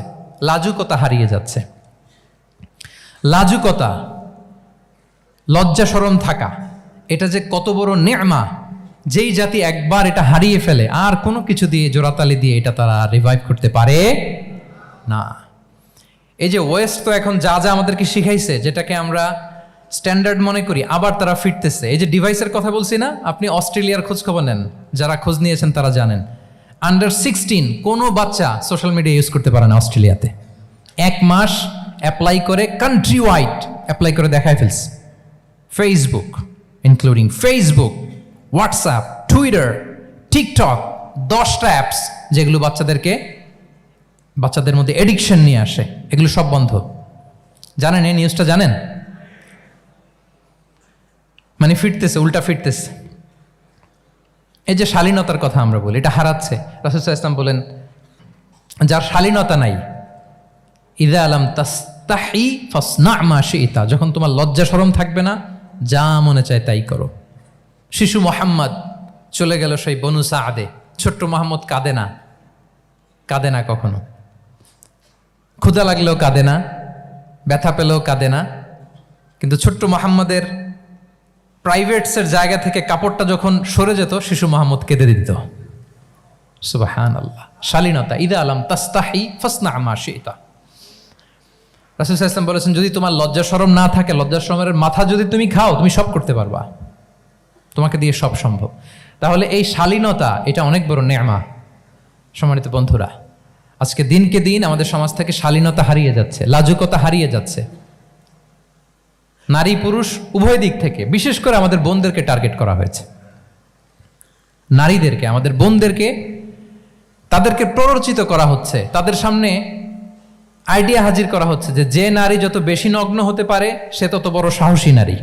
লাজুকতা হারিয়ে যাচ্ছে। লাজুকতা, লজ্জা শরম থাকা, এটা যে কত বড় নেয়ামা। যেই জাতি একবার এটা হারিয়ে ফেলে, আর কোনো কিছু দিয়ে, জোড়াতালি দিয়ে এটা তারা রিভাইভ করতে পারে না। এই যে ওয়েস্ট তো এখন যা যা আমাদেরকে শিখাইছে, যেটাকে আমরা স্ট্যান্ডার্ড মনে করি, আবার তারা ফিরতেছে। এই যে ডিভাইসের কথা বলছি না, আপনি অস্ট্রেলিয়ার খোঁজ খবর নেন, যারা খোঁজ নিয়েছেন তারা জানেন। আন্ডার 16 কোনো বাচ্চা সোশ্যাল মিডিয়া ইউজ করতে পারে না অস্ট্রেলিয়াতে। 1 মাস অ্যাপ্লাই করে, কান্ট্রি ওয়াইড অ্যাপ্লাই করে দেখায় ফেলছে। Facebook, including Facebook, WhatsApp, Twitter, TikTok, 10টা অ্যাপস যেগুলো বাচ্চাদের মধ্যে এডিকশন নিয়ে আসে, এগুলো সব বন্ধ। জানেন এই নিউজটা? জানেন? মানে ফিরতেছে, উল্টা ফিরতেছে। এই যে শালীনতার কথা আমরা বলি, এটা হারাচ্ছে। রাসূল সাল্লাল্লাহু আলাইহি ওয়াসাল্লাম বলেন, যার শালীনতা নাই। ইযা লাম তাস্তাহি ফাসনা মা শি'তা, যখন তোমার লজ্জা শরম থাকবে না, যা মনে চায় তাই করো। শিশু মোহাম্মদ চলে গেল সেই বনু সাআদে, ছোট্ট মোহাম্মদ কাঁদে না, কাঁদে না কখনো, ক্ষুধা লাগলেও কাঁদে না, ব্যথা পেলেও কাঁদে না। কিন্তু ছোট্ট মোহাম্মদের প্রাইভেটসের জায়গা থেকে কাপড়টা যখন সরে যেত, শিশু মোহাম্মদ কেঁদে দিত। সুবহানাল্লাহ, শালীনতা। ইযা লাম তাস্তাহি ফাসনা মা শি'তা। রাসূল সাল্লাল্লাহু আলাইহি ওয়াসাল্লাম বলেছেন, যদি তোমার লজ্জা শরম না থাকে, লজ্জা শরমের মাথা যদি তুমি খাও, তুমি সব করতে পারবা, তোমাকে দিয়ে সব সম্ভব। তাহলে এই শালীনতা, এটা অনেক বড় নেয়ামা। সম্মানিত বন্ধুরা, আজকে দিনকে দিন আমাদের সমাজ থেকে শালীনতা হারিয়ে যাচ্ছে, লাজুকতা হারিয়ে যাচ্ছে। নারী পুরুষ উভয় দিক থেকে, বিশেষ করে আমাদের বোনদেরকে টার্গেট করা হয়েছে। নারীদেরকে, আমাদের বোনদেরকে, তাদেরকে প্ররোচিত করা হচ্ছে, তাদের সামনে আইডিয়া হাজির করা হচ্ছে যে যে নারী যত বেশি নগ্ন হতে পারে সে তত বড় সাহসী নারী।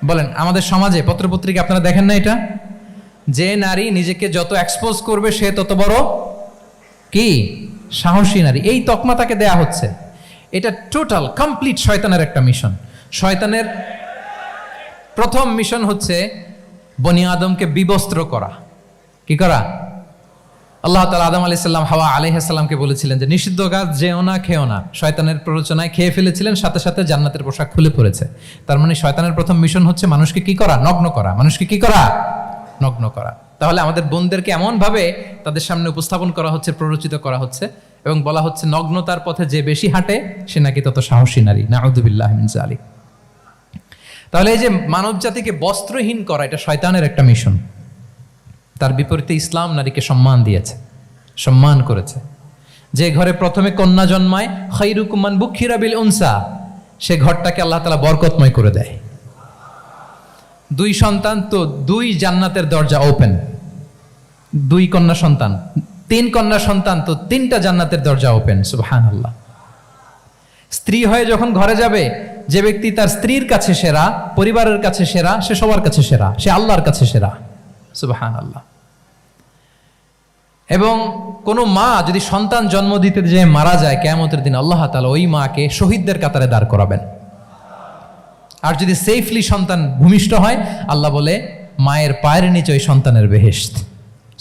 বলেন, আমাদের সমাজে পত্রপত্রিকা আপনারা দেখেন না এটা? যে নারী নিজেকে যত এক্সপোজ করবে সে তত বড় কি সাহসী নারী, এই তকমা তাকে দেয়া হচ্ছে। এটা টোটাল কমপ্লিট শয়তানের একটা মিশন। শয়তানের প্রথম মিশন হচ্ছে বনি আদমকে বিবস্ত্র করা। কি করা? আল্লাহ তাআলা আদম আলাইহিস সালাম, হাওয়া আলাইহিস সালামকে বলেছিলেন যে নিষিদ্ধ গাছ যেও না, খেও না। শয়তানের প্ররোচনায় খেয়ে ফেলেছিলেন, সাথে সাথে জান্নাতের পোশাক খুলে পড়েছে। তার মানে শয়তানের প্রথম মিশন হচ্ছে মানুষকে কি করা? নগ্ন করা। মানুষকে কি করা? নগ্ন করা। তাহলে আমাদের বোনদেরকে এমনভাবে তাদের সামনে উপস্থাপন করা হচ্ছে, প্ররোচিত করা হচ্ছে এবং বলা হচ্ছে নগ্নতার পথে যে বেশি হাঁটে সে নাকি তত সাহসী নারী। নাউযুবিল্লাহি মিন যালিক। তাহলে এই যে মানব জাতিকে বস্ত্রহীন করা, এটা শয়তানের একটা মিশন। তার বিপরীতে ইসলাম নারীকে সম্মান দিয়েছে, সম্মান করেছে। যে ঘরে প্রথমে কন্যা জন্মায়, খায়রুকুম মান বুখিরা বিল উনসা, সে ঘরটাকে আল্লাহ তাআলা বরকতময় করে দেয়। 2 সন্তান তো 2 জান্নাতের দরজা ওপেন। 2 কন্যা সন্তান, 3 কন্যা সন্তান তো 3টা জান্নাতের দরজা ওপেন। সুবহানাল্লাহ। স্ত্রী হয়ে যখন ঘরে যাবে, যে ব্যক্তি তার স্ত্রীর কাছে সেরা, পরিবারের কাছে সেরা, সে সবার কাছে সেরা, সে আল্লাহর কাছে সেরা। সুবহানাল্লাহ। এবং কোনো মা যদি সন্তান জন্ম দিতে যে মারা যায়, কিয়ামতের দিন আল্লাহ তাআলা ওই মাকে শহীদদের কাতারে দাঁড় করাবেন। আর যদি সেফলি সন্তান ভূমিষ্ঠ হয়, আল্লাহ বলে মায়ের পায়ের নিচে ওই সন্তানের বেহেশত।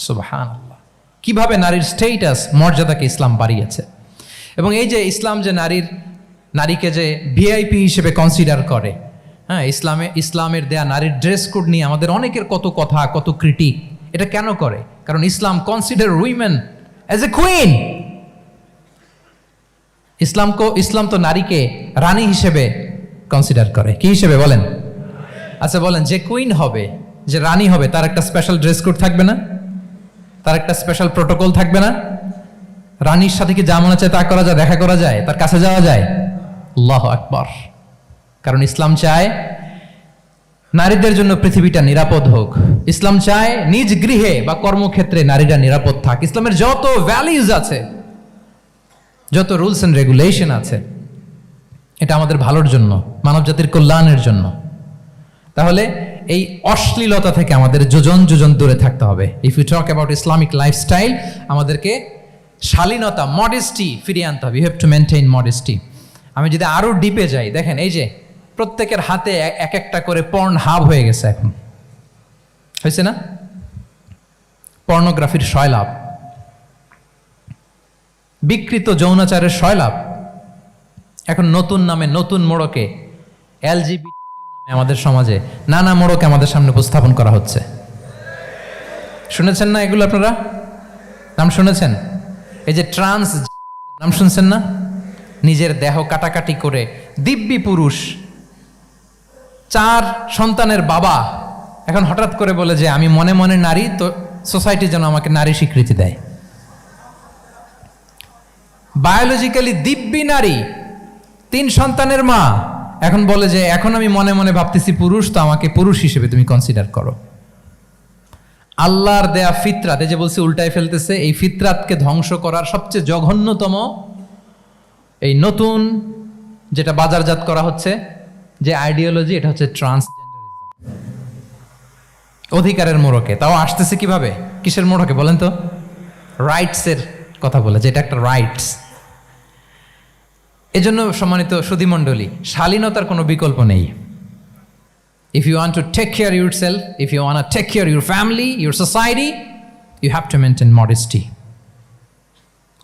সুবহানাল্লাহ। কিভাবে নারীর স্টেটাস, মর্যাদাকে ইসলাম বাড়িয়েছে। এবং এই যে ইসলাম যে নারীকে যে ভিআইপি হিসেবে কনসিডার করে, হ্যাঁ, ইসলামের দেয়া নারীর ড্রেস কোড নিয়ে আমাদের অনেকের কত কথা, কত ক্রিটিক। এটা কেন করে? কারণ Islam consider women as a queen. Islam তো নারীকে রানী হিসেবে কনসিডার করে। কি হিসেবে বলেন? আচ্ছা বলেন, যে কুইন হবে, যে রানী হবে, তার একটা স্পেশাল ড্রেস কোড থাকবে না? তার একটা স্পেশাল প্রোটোকল থাকবে না? রানীর সাথে কি যা মনে চায় তা করা যায়, দেখা করা যায়, তার কাছে যাওয়া যায়? আল্লাহু আকবার। কারণ ইসলাম চায় নারীদের জন্য পৃথিবীটা নিরাপদ হোক। ইসলাম চায় নিজ গৃহে বা কর্মক্ষেত্রে নারীরা নিরাপদ থাক। ইসলামের যত ভ্যালিউজ আছে, যত রুলস এন্ড রেগুলেশন আছে, এটা আমাদের ভালোর জন্য, মানব জাতির কল্যাণের জন্য। তাহলে এই অশ্লীলতা থেকে আমাদের যোজন যোজন দূরে থাকতে হবে। If you talk about Islamic lifestyle, আমাদেরকে শালীনতা, মডেস্টি ফিরিয়ে আনতে হবে। You have to maintain modesty. আমি যদি আরো ডিপে যাই, দেখেন এই যে প্রত্যেকের হাতে এক একটা করে পর্ন হাব হয়ে গেছে এখন, হয়েছে না? পর্নোগ্রাফির সয়লাভ, বিকৃত যৌনাচারের সয়লাভ। এখন নতুন নামে, নতুন মোড়কে, এলজিবিটি আমাদের সমাজে নানা মোড়কে আমাদের সামনে উপস্থাপন করা হচ্ছে। শুনেছেন না এগুলো? আপনারা নাম শুনেছেন? এই যে ট্রান্স, নাম শুনছেন না? নিজের দেহ কাটাকাটি করে দিব্যি পুরুষ, 4 সন্তানের বাবা, এখন হঠাৎ করে বলে যে আমি মনে মনে নারী, তো সোসাইটি যেন আমাকে নারী স্বীকৃতি দেয়। বায়োলজিক্যালি দিব্যি নারী, 3 সন্তানের মা, এখন বলে যে এখন আমি মনে মনে ভাবতেছি পুরুষ, তো আমাকে পুরুষ হিসেবে তুমি কনসিডার করো। আল্লাহর দেয়া ফিতরাত, এই যে বলছি উল্টায় ফেলতেছে, এই ফিতরাতকে ধ্বংস করার সবচেয়ে জঘন্যতম এই নতুন যেটা বাজারজাত করা হচ্ছে যে আইডিওলজি, এটা হচ্ছে ট্রান্সজেন্ডারিজম। অধিকারের মোড়কে, তাও আসতেছে কিভাবে? কিসের মোড়কে বলেন তো? রাইটসের কথা বলে, যেটা একটা রাইটস। এজন্য সম্মানিত সুধীমণ্ডলী, শালীনতার কোনো বিকল্প নেই। If you want to take care of yourself, if you want to take care of your family, your society, you have to maintain modesty.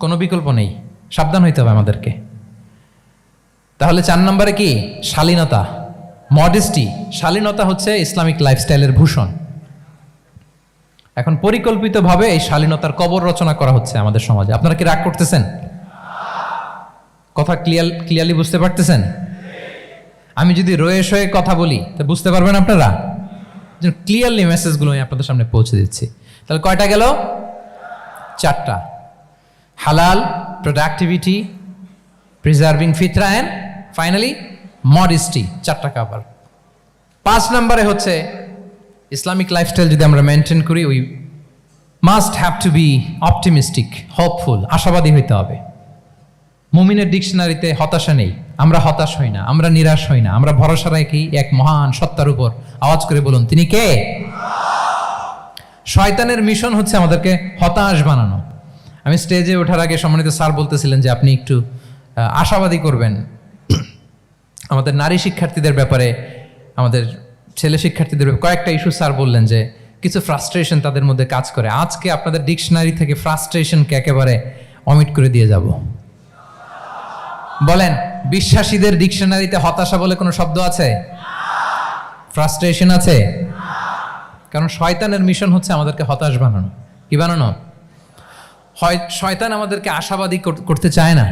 কোনো বিকল্প নেই, সাবধান হইতে হবে আমাদেরকে। তাহলে 4 নম্বরে কি? শালীনতা, মডেস্টি। শালীনতা হচ্ছে ইসলামিক লাইফস্টাইলের ভূষণ। এখন পরিকল্পিতভাবে এই শালীনতার কবর রচনা করা হচ্ছে আমাদের সমাজে। আপনারা কি রাগ করতেছেন? কথা ক্লিয়ারলি বুঝতে পারতেছেন? আমি যদি রয়ে শয়ে কথা বলি তো বুঝতে পারবেন আপনারা? ক্লিয়ারলি মেসেজগুলো আমি আপনাদের সামনে পৌঁছে দিচ্ছি। তাহলে কয়টা গেল? 4টা। হালাল, প্রোডাক্টিভিটি, প্রিজার্ভিং ফিতরা অ্যান্ড ফাইনালি মডেস্টি। 4টা কাভার। 5 নম্বরে হচ্ছে ইসলামিক লাইফস্টাইল যদি আমরা মেনটেন করি, we must have to be optimistic, hopeful, আশাবাদী হইতে হবে। মুমিনের ডিকশনারিতে হতাশা নেই। আমরা হতাশ হই না, আমরা নিরাশ হই না, আমরা ভরসা রাখি এক মহান সত্তার উপর। আওয়াজ করে বলুন, তিনি কে? শয়তানের মিশন হচ্ছে আমাদেরকে হতাশ বানানো। আমি স্টেজে ওঠার আগে সম্মানিত স্যার বলতেছিলেন যে আপনি একটু আশাবাদী করবেন আমাদের নারী শিক্ষার্থীদের ব্যাপারে, আমাদের ছেলে শিক্ষার্থীদের ব্যাপারে কয়েকটা ইস্যু স্যার বললেন যে কিছু ফ্রাস্ট্রেশন তাদের মধ্যে কাজ করে। আজকে আপনাদের ডিকশনারি থেকে ফ্রাস্ট্রেশনকে একেবারে অমিট করে দিয়ে যাব। বলেন, বিশ্বাসীদের ডিকশনারিতে হতাশা বলে কোনো শব্দ আছে? ফ্রাস্ট্রেশন আছে? কারণ শয়তানের মিশন হচ্ছে আমাদেরকে হতাশ বানানো। কি বানানো? শয়তান আমাদেরকে আশাবাদী করতে চায় না,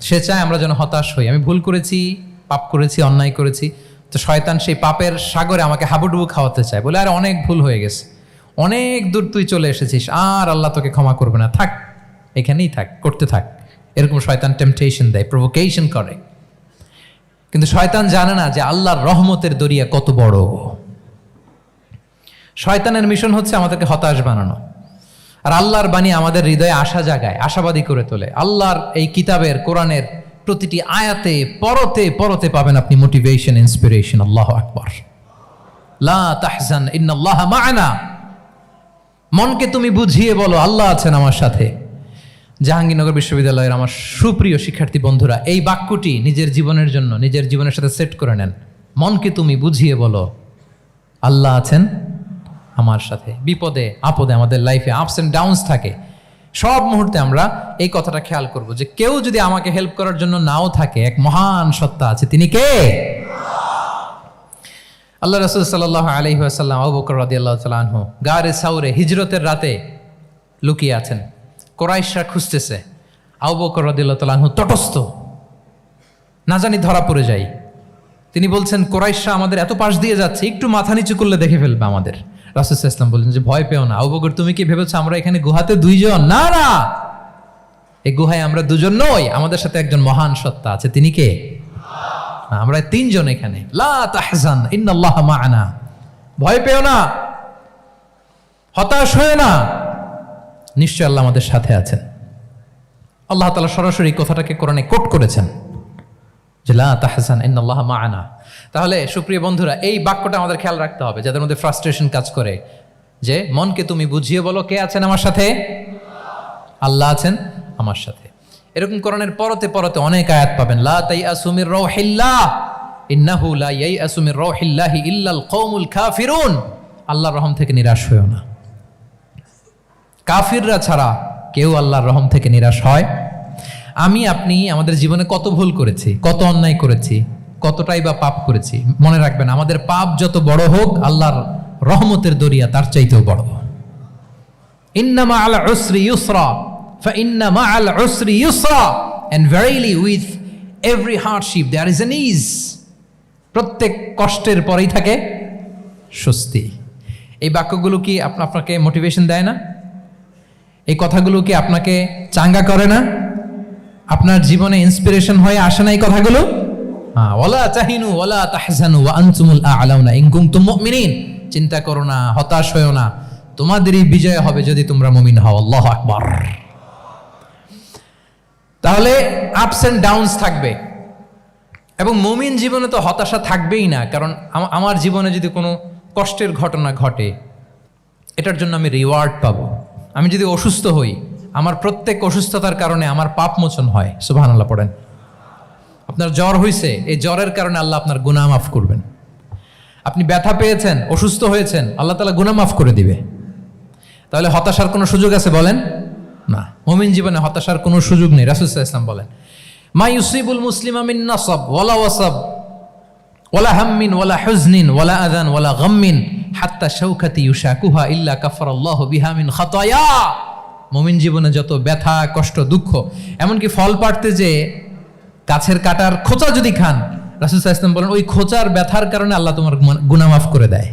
সে চায় আমরা যেন হতাশ হই। আমি ভুল করেছি, পাপ করেছি, অন্যায় করেছি, তো শয়তান সেই পাপের সাগরে আমাকে হাবুডুবু খাওয়াতে চায়। বলে আর অনেক ভুল হয়ে গেছে, অনেক দূর তুই চলে এসেছিস, আর আল্লাহ তোকে ক্ষমা করবে না, থাক এখানেই থাক, করতে থাক। এরকম শয়তান টেম্পটেশন দেয়, প্রভোকেশন করে। কিন্তু শয়তান জানে না যে আল্লাহর রহমতের দরিয়া কত বড়। শয়তানের মিশন হচ্ছে আমাদেরকে হতাশ বানানো, আর আল্লাহর বাণী আমাদের হৃদয়ে আশা জাগায়, আশাবাদী করে তোলে। আল্লাহর এই কিতাবের, কোরআনের প্রতিটি আয়াতে পরতে পরতে পাবেন আপনি মোটিভেশন, ইন্সপিরেশন। আল্লাহু আকবার। লা তাহজান ইন্নাল্লাহা মা'ানা। মনকে তুমি বুঝিয়ে বলো আল্লাহ আছেন আমার সাথে। জাহাঙ্গীরনগর বিশ্ববিদ্যালয়ের আমার সুপ্রিয় শিক্ষার্থী বন্ধুরা, এই বাক্যটি নিজের জীবনের জন্য, নিজের জীবনের সাথে সেট করে নেন। মনকে তুমি বুঝিয়ে বলো আল্লাহ আছেন আমার সাথে। বিপদে আপদে, আমাদের লাইফে আপস এন্ড ডাউনস থাকে, সব মুহূর্তে আমরা এই কথাটা খেয়াল করব যে কেউ যদি আমাকে হেল্প করার জন্য নাও থাকে, এক মহান সত্তা আছে। তিনি কে? আল্লাহ রাসূল সাল্লাল্লাহু আলাইহি ওয়াসাল্লাম, আবু বকর রাদিয়াল্লাহু তাআলা আনহু গারে সাউরে হিজরতের রাতে লুকিয়ে আছেন। কুরাইশরা খুঁজতেছে, আবু বকর রাদিয়াল্লাহু তাআলা আনহু তটস্থ, না জানি ধরা পড়ে যায়। তিনি বলছেন, কুরাইশরা আমাদের এত পাশ দিয়ে যাচ্ছে, একটু মাথা নিচু করলে দেখে ফেলবে আমাদের। রাসূল সাল্লাল্লাহু আলাইহি ওয়াসাল্লাম বললেন যে ভয় পেও না আবু বকর, তুমি কি ভেবেছো আমরা এখানে গুহাতে 2 জন? না না, এই গুহায় আমরা 2 জন নই, আমাদের সাথে একজন মহান সত্তা আছে। তিনি কে? আমরা 3 জন এখানে। লা তাহজান ইন্নাল্লাহা মা'ানা। ভয় পেও না, হতাশ হয়ো না, নিশ্চয় আল্লাহ আমাদের সাথে আছেন। আল্লাহ তাআলা সরাসরি কথাটাকে কোরআনে কোট করেছেন যে লা তাহজান ইন্নাল্লাহা মা'ানা। তাহলে সুপ্রিয় বন্ধুরা, এই বাক্যটা আমাদের খেয়াল রাখতে হবে যাদের মধ্যে ফ্রাস্ট্রেশন কাজ করে, যে মনকে তুমি বুঝিয়ে বলো কে আছেন আমার সাথে? আল্লাহ আছেন আমার সাথে। এরকম কোরআনের পরতে পরতে অনেক আয়াত পাবেন। লা তাইয়াসু মির রাউহিল্লাহ ইন্নাহু লা ইয়াইয়াসু মির রাউহিল্লাহি ইল্লাল কওমুল কাফিরুন। আল্লাহর রহম থেকে নিরাশ হয়ো না। কাফিররা ছাড়া কেউ আল্লাহর রহম থেকে নিরাশ হয়? আমি আপনি আমাদের জীবনে কত ভুল করেছি, কত অন্যায় করেছি, কতটাই বা পাপ করেছি। মনে রাখবেন, আমাদের পাপ যত বড় হোক, আল্লাহর রহমতের দরিয়া তার চাইতেও বড়। ইন্না মা'আল উসরি ইউসরা ফাইন্না মা'আল উসরি ইউসরা, and verily with every hardship there is an ease. প্রত্যেক কষ্টের পরেই থাকে স্বস্তি। এই বাক্যগুলো কি আপনাকে মোটিভেশন দেয় না? এই কথাগুলো কি আপনাকে চাঙ্গা করে না? আপনার জীবনে ইন্সপিরেশন হয়ে আসে না এই কথাগুলো? ওয়ালা তাহিনু ওয়ালা তাহজানু ওয়া আনতুমুল আ'লাউনা ইন কুনতুম মুমিনিন। চিন্তা করো না, হতাশ হয়ো না, তোমাদেরই বিজয় হবে যদি তোমরা মুমিন হও। আল্লাহু আকবার। তাহলে আপস এন্ড ডাউনস থাকবে, এবং মুমিন জীবনে তো হতাশা থাকবেই না। কারণ আমার জীবনে যদি কোনো কষ্টের ঘটনা ঘটে, এটার জন্য আমি রিওয়ার্ড পাবো। আমি যদি অসুস্থ হই, আমার প্রত্যেক অসুস্থতার কারণে আমার পাপ মোচন হয়। সুবহানাল্লাহ পড়েন। আপনার জ্বর হয়েছে, এই জ্বরের কারণে আল্লাহ আপনার গুনাহ মাফ করবেন। আপনি ব্যথা পেয়েছেন, অসুস্থ হয়েছেন, আল্লাহ তাআলা গুনাহ মাফ করে দিবে। তাহলে হতাশার কোনো সুযোগ আছে বলেন? না, মুমিন জীবনে হতাশার কোনো সুযোগ নেই। রাসূল সাল্লাল্লাহু আলাইহি ওয়াসাল্লাম বলেন, মা ইউসিবুল মুসলিমা মিন নাসাব ওয়ালা ওয়াসাব ওয়ালা হাম্মিন ওয়ালা হুজনিন ওয়ালা আযান ওয়ালা গাম্মিন হাত্তা শাওকাতি ইউশাকুহা ইল্লা কাফারাল্লাহু বিহা মিন খাতায়া। মুমিন জীবনে যত ব্যথা, কষ্ট, দুঃখ, এমনকি ফল পাড়তে যে গাছের কাটার খোঁচা যদি খান, রাসূল সাল্লাল্লাহু আলাইহি ওয়াসাল্লাম বলেন ওই খোঁচার ব্যথার কারণে আল্লাহ তোমার গুনাহ মাফ করে দেয়।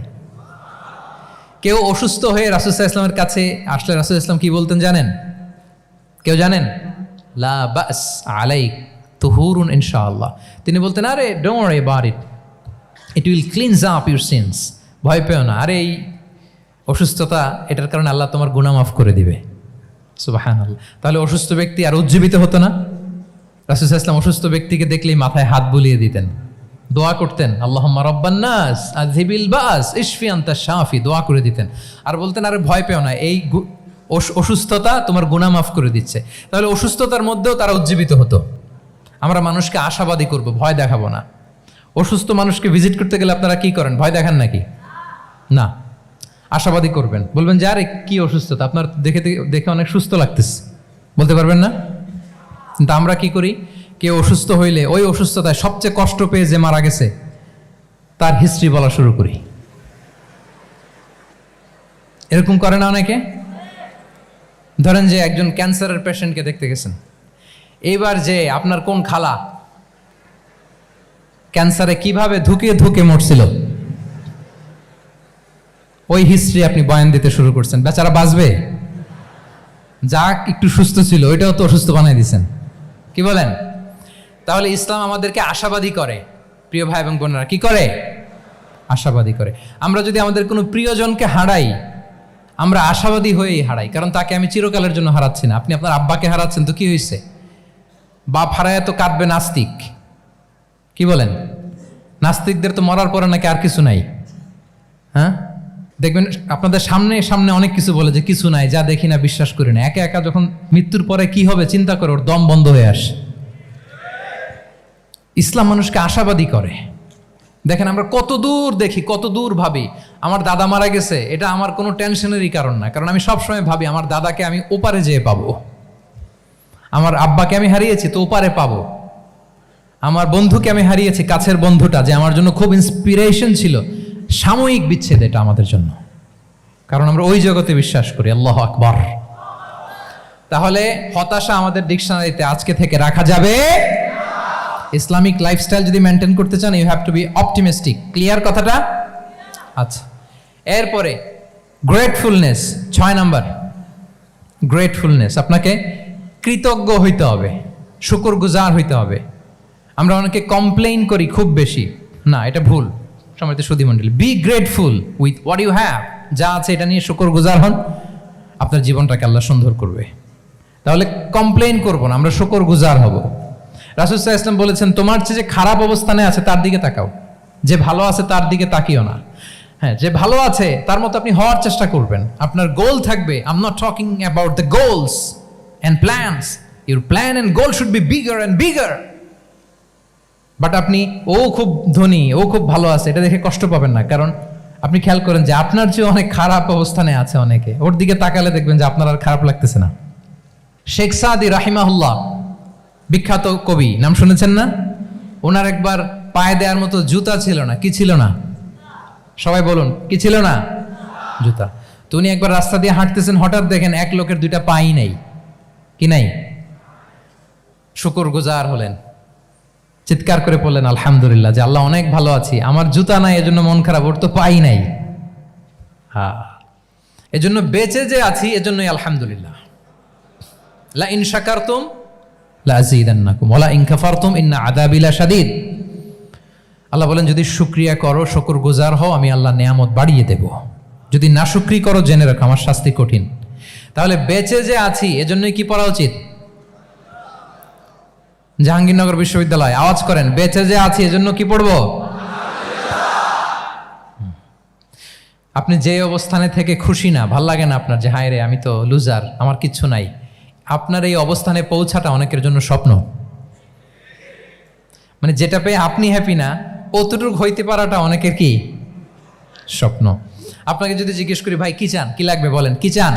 কেউ অসুস্থ হয়ে রাসূল সাল্লাল্লাহু আলাইহি ওয়াসাল্লামের কাছে আসলে রাসূল সাল্লাল্লাহু আলাইহি ওয়াসাল্লাম কি বলতেন জানেন? কেউ জানেন? লা বাস আলাইক তুহুরুন ইনশাআল্লাহ। তিনি বলতেন, আরে don't worry about it, it will cleanse up your scenes. ভয় পেও না, আরে এই অসুস্থতা, এটার কারণে আল্লাহ তোমার গুনাহ মাফ করে দিবে। সুবহানাল্লাহ। তাহলে অসুস্থ ব্যক্তি আর উজ্জীবিত হতো না? রাসূল সাল্লাল্লাহু আলাইহি ওয়াসাল্লাম অসুস্থ ব্যক্তিকে দেখলেই মাথায় হাত বুলিয়ে দিতেন, দোয়া করতেন, আল্লাহুম্মা রাব্বান নাস আযহিবিল বাস ইশফি আনতা শাফি, দোয়া করে দিতেন। আর বলতেন, আরে ভয় পেও না, এই অসুস্থতা তোমার গুনাহ মাফ করে দিচ্ছে। তাহলে অসুস্থতার মধ্যেও তারা উজ্জীবিত হতো। আমরা মানুষকে আশাবাদী করব, ভয় দেখাবো না। অসুস্থ মানুষকে ভিজিট করতে গেলে আপনারা কি করেন? ভয় দেখান নাকি? না, আশাবাদী করবেন, বলবেন যে আরে কি অসুস্থতা, আপনার দেখে দেখে অনেক সুস্থ লাগতেছে, বলতে পারবেন না? কিন্তু আমরা কি করি? কেউ অসুস্থ হইলে ওই অসুস্থতায় সবচেয়ে কষ্ট পেয়ে যে মারা গেছে তার হিস্ট্রি বলা শুরু করি। এরকম করে না অনেকে? ধরেন যে একজন ক্যান্সারের পেশেন্টকে দেখতে গেছেন, এইবার যে আপনার কোন খালা ক্যান্সারে কিভাবে ধুকে ধুকে মরছিল, ওই হিস্ট্রি আপনি বয়ান দিতে শুরু করছেন। বেচারা বাঁচবে? যা একটু সুস্থ ছিল ওইটাও তো অসুস্থ বানাই দিচ্ছেন। কি বলেন? তাহলে ইসলাম আমাদেরকে আশাবাদী করে। প্রিয় ভাই এবং বোনেরা, কি করে? আশাবাদী করে। আমরা যদি আমাদের কোনো প্রিয়জনকে হারাই, আমরা আশাবাদী হয়েই হারাই, কারণ তাকে আমি চিরকালের জন্য হারাচ্ছি না। আপনি আপনার আব্বাকে হারাচ্ছেন তো কি হয়েছে? বাপ হারায় তো কাঁদবে নাস্তিক। কি বলেন? নাস্তিকদের তো মরার পরে নাকি আর কিছু নাই। হ্যাঁ, দেখবেন আপনাদের সামনে সামনে অনেক কিছু বলে যে কিছু নাই, যা দেখি না বিশ্বাস করি না। একা একা যখন মৃত্যুর পরে কি হবে চিন্তা করে ওর দম বন্ধ হয়ে আসে। ইসলাম মানুষকে আশাবাদী করে। দেখেন আমরা কত দূর দেখি, কত দূর ভাবি। আমার দাদা মারা গেছে, এটা আমার কোনো টেনশনেরই কারণ না, কারণ আমি সবসময় ভাবি আমার দাদাকে আমি ওপারে যেয়ে পাবো, আমার আব্বাকে আমি হারিয়েছি তো ওপারে পাবো, আমার বন্ধুকে আমি হারিয়েছি, কাছের বন্ধুটা যে আমার জন্য খুব ইন্সপিরেশন ছিল, সাময়িক বিচ্ছেদ এটা আমাদের জন্য, কারণ আমরা ওই জগতে বিশ্বাস করি। আল্লাহু আকবার। তাহলে হতাশা আমাদের ডিকশনারিতে আজকে থেকে রাখা যাবে। ইসলামিক লাইফস্টাইল যদি মেনটেন করতে চান, you have to be optimistic. Clear কথাটা? আচ্ছা, এরপরে গ্রেটফুলনেস, 6 নাম্বার গ্রেটফুলনেস। আপনাকে কৃতজ্ঞ হইতে হবে, শুকরগুজার হইতে হবে। আমরা অনেকে কমপ্লেইন করি খুব বেশি, না এটা ভুল। সম্মানিত সুধী মণ্ডলী, be grateful with what you have. যা আছে এটা নিয়ে শুকরগুজার হন, আপনার জীবনটাকে আল্লাহ সুন্দর করবে। তাহলে কমপ্লেইন করবো না, আমরা শুকরগুজার হব। রাসূল সাল্লাল্লাহু আলাইহি ওয়াসাল্লাম বলেছেন, তোমার চেয়ে যে খারাপ অবস্থানে আছে তার দিকে তাকাও, যে ভালো আছে তার দিকে তাকিও না। হ্যাঁ, যে ভালো আছে তার মতো আপনি হওয়ার চেষ্টা করবেন। আপনার গোল থাকবে। I am not talking about the goals and plans, your plan and goal should be bigger and bigger. But আপনি ও খুব ধনী, ও খুব ভালো আছে, এটা দেখে কষ্ট পাবেন না, কারণ আপনি খেয়াল করেন যে আপনার চেয়ে অনেক খারাপ অবস্থানে আছে অনেকে, ওর দিকে তাকালে দেখবেন যে আপনার আর খারাপ লাগতেছে না। শেখ সাদি রাহিমাহুল্লাহ, বিখ্যাত কবি, নাম শুনেছেন না? ওনার একবার পায়ে দেওয়ার মতো জুতা ছিল না। কি ছিল না? সবাই বলুন, কি ছিল না? জুতা। তো উনি একবার রাস্তা দিয়ে হাঁটতেছেন, হঠাৎ দেখেন এক লোকের 2টা পাই নেই। কি নাই? শুকরগুজার হলেন, চিৎকার করে বললেন আলহামদুলিল্লাহ, যে আল্লাহ অনেক ভালো আছি, আমার জুতা নাই এজন্য মন খারাপ, ওর তো পাই নাই। হ্যাঁ, এজন্য বেঁচে যে আছি এজন্যই আলহামদুলিল্লাহ। লা ইন শাকারতুম লা আযীদান্নাকুম ওয়া লা ইন কাফারতুম ইন্না আযাবি লাশাদীদ। আল্লাহ বলেন, যদি শুকরিয়া করো, শুকরগুজার হও, আমি আল্লাহ নিয়ামত বাড়িয়ে দেব। যদি নাশুকরি করো, জেনে রাখো আমার শাস্তি কঠিন। তাহলে বেঁচে যে আছি এজন্যই কি পড়া উচিত? জাহাঙ্গীরনগর বিশ্ববিদ্যালয় আওয়াজ করেন, বেঁচে যে আছি এজন্য কি পড়বো? আপনি যে অবস্থানে থেকে খুশি না, ভাল লাগে না আপনার, যে হায় রে আমি তো লুজার, আমার কিচ্ছু নাই, আপনার এই অবস্থানে পৌঁছাটা অনেকের জন্য স্বপ্ন। মানে যেটা পেয়ে আপনি হ্যাপি না, অতটুকু হইতে পারাটা অনেকের কি স্বপ্ন। আপনাকে যদি জিজ্ঞেস করি ভাই কি চান, কি লাগবে বলেন, কি চান,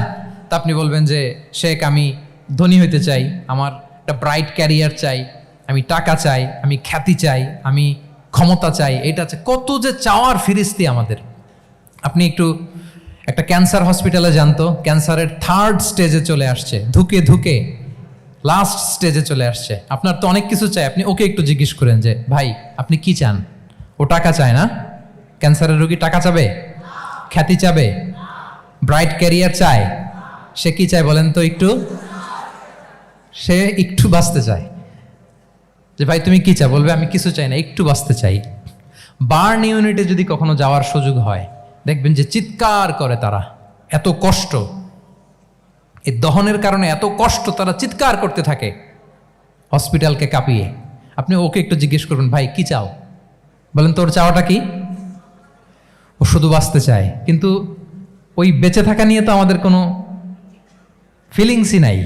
তা আপনি বলবেন যে শেখ আমি ধনী হইতে চাই, আমার একটা ব্রাইট ক্যারিয়ার চাই, আমি টাকা চাই, আমি খ্যাতি চাই, আমি ক্ষমতা চাই, এটা চাই। কত যে চাওয়ার ফিরিস্তি আমাদের। আপনি একটু একটা ক্যান্সার হসপিটালে জানতো, ক্যান্সারের 3rd স্টেজে চলে আসছে, ধুকে ধুকে লাস্ট স্টেজে চলে আসছে। আপনার তো অনেক কিছু চাই, আপনি ওকে একটু জিজ্ঞেস করেন যে ভাই আপনি কি চান। ও টাকা চায় না? ক্যান্সারের রোগী টাকা চাবে, খ্যাতি চাবে, ব্রাইট ক্যারিয়ার চায়। সে কি চায় বলেন তো একটু? সে একটু বাঁচতে চায়। যে ভাই তুমি কি চাও, বলবে আমি কিছু চাই না, একটু বাঁচতে চাই। বার্ন ইউনিটে যদি কখনো যাওয়ার সুযোগ হয়, দেখবেন যে চিৎকার করে তারা, এত কষ্ট, এই দহনের কারণে এত কষ্ট, তারা চিৎকার করতে থাকে হসপিটালকে কাঁপিয়ে। আপনি ওকে একটু জিজ্ঞেস করবেন ভাই কি চাও, বলেন তোর চাওয়াটা কি? ও শুধু বাঁচতে চায়, কিন্তু ওই বেঁচে থাকা নিয়ে তো আমাদের কোনো ফিলিংসই নাই।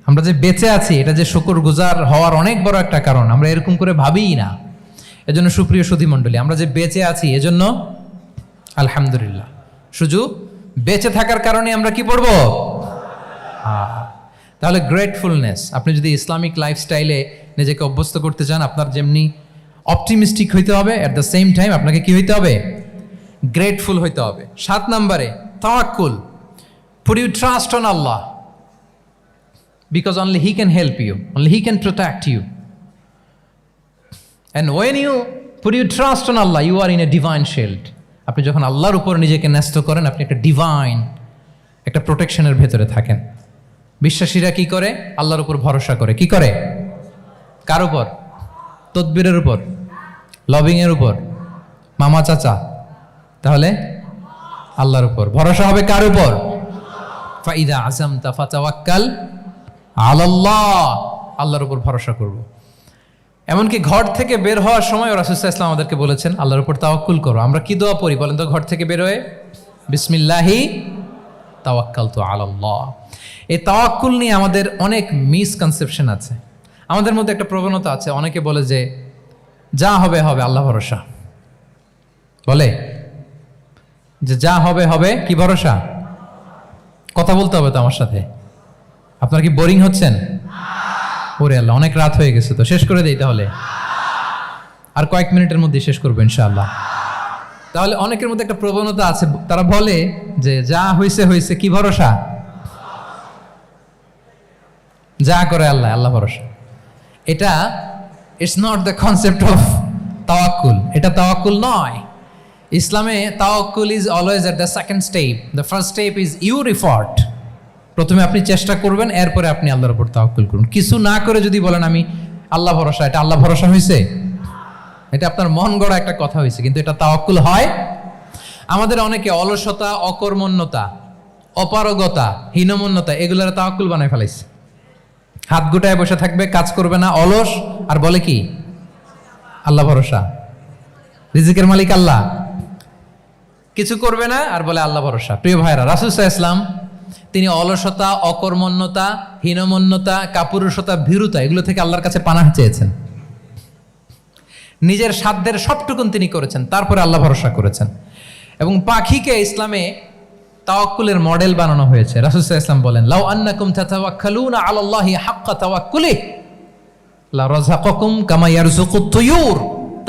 আমরা যে বেঁচে আছি এটা যে শুকরগুজার হওয়ার অনেক বড় একটা কারণ, আমরা এরকম করে ভাবিই না। এজন্য সুপ্রিয় সুধী মণ্ডলী, আমরা যে বেঁচে আছি এজন্য আলহামদুলিল্লাহ। শুধু বেঁচে থাকার কারণে আমরা কি পড়বো? তাহলে গ্রেটফুলনেস, আপনি যদি ইসলামিক লাইফস্টাইলে নিজেকে অভ্যস্ত করতে চান, আপনার যেমনি অপটিমিস্টিক হইতে হবে, অ্যাট দ্য সেম টাইম আপনাকে কি হইতে হবে? গ্রেটফুল হইতে হবে। 7 নম্বরে তাওয়াক্কুল। Put you trust on Allah because only He can help you, only He can protect you. And when you put your trust on Allah, you are in a divine shield. আপনি যখন আল্লাহর উপর নিজেকে ন্যস্ত করেন, আপনি একটা ডিভাইন, একটা প্রোটেকশনের ভেতরে থাকেন। বিশ্বাসীরা কি করে? আল্লাহর উপর ভরসা করে। কি করে? কার উপর? তদবিরের উপর, লবিংয়ের উপর, মামা চাচা? তাহলে আল্লাহর উপর ভরসা হবে। কার উপর? ফাইদা আযামতা ফাতাওয়াক্কাল আলাল্লাহ, আল্লাহর উপর ভরসা করব। এমনকি ঘর থেকে বের হওয়ার সময় রাসূল সাল্লাল্লাহু আলাইহি ওয়াসাল্লাম আমাদেরকে বলেছেন আল্লাহর উপর তাওয়াক্কুল করো। আমরা কি দোয়া পড়ি বলেন তো ঘর থেকে বের হয়ে? বিসমিল্লাহি তাওয়াক্কালতু আলাল্লাহ। এই তাওয়াক্কুল নিয়ে আমাদের অনেক মিসকনসেপশন আছে। আমাদের মধ্যে একটা প্রবণতা আছে, অনেকে বলে যে যা হবে হবে, আল্লাহ ভরসা। বলে যে যা হবে হবে, কি ভরসা? কথা বলতে হবে তো আমার সাথে। আপনারা কি বোরিং হচ্ছেন? ওরে আল্লাহ, অনেক রাত হয়ে গেছে, তো শেষ করে দেই তাহলে। আর কয়েক মিনিটের মধ্যে শেষ করবো ইনশাআল্লাহ। তাহলে অনেকের মধ্যে একটা প্রবণতা আছে, তারা বলে যে যা হয়েছে হয়েছে, কি ভরসা? যা করে আল্লাহ, আল্লাহ ভরসা। এটা it's not the concept of তাওয়াক্কুল। এটা তাওয়াক্কুল নয়। ইসলামে তাওয়াক্কুল is always at the second step. The first step is your effort. প্রথমে আপনি চেষ্টা করবেন, এরপরে আপনি আল্লাহর উপর তাওয়াক্কুল করুন। কিছু না করে যদি বলেন আমি আল্লাহ ভরসা, এটা আল্লাহ ভরসা হয়েছে? এটা আপনার মন গড়া একটা কথা হয়েছে, কিন্তু এটা তাওয়াক্কুল হয়? আমাদের অনেকে অলসতা, অকর্মণ্যতা, অপারগতা, হীনমন্যতা, এগুলোর তাওয়াক্কুল বানায় ফেলাইছে। হাত গুটায় বসে থাকবে, কাজ করবে না, অলস, আর বলে কি আল্লাহ ভরসা। রিজিকের মালিক আল্লাহ, কিছু করবে না আর বলে আল্লাহ ভরসা। প্রিয় ভাইরা, রাসূল সাল্লাল্লাহু আলাইহি ওয়াসাল্লাম তিনি অলসতা, অকর্মণ্যতা, হীনমন্যতা, কাপুরুষতা, ভীরুতা, এগুলো থেকে আল্লাহর কাছে পানাহ চেয়েছেন। নিজের সাধ্যের সবটুকুন তিনি করেছেন, তারপরে আল্লাহ ভরসা করেছেন। এবং পাখিকে ইসলামে তাওয়াক্কুলের মডেল বানানো হয়েছে। রাসূল সাল্লাল্লাহু আলাইহি ওয়াসাল্লাম বলেন লাউ আন্নাকুম তাতাওয়াক্কালুনা আলাল্লাহি হাক্কা তাওয়াক্কুলিহি লা রাযাকাকুম কামা ইয়ারযুকুত তুয়ুর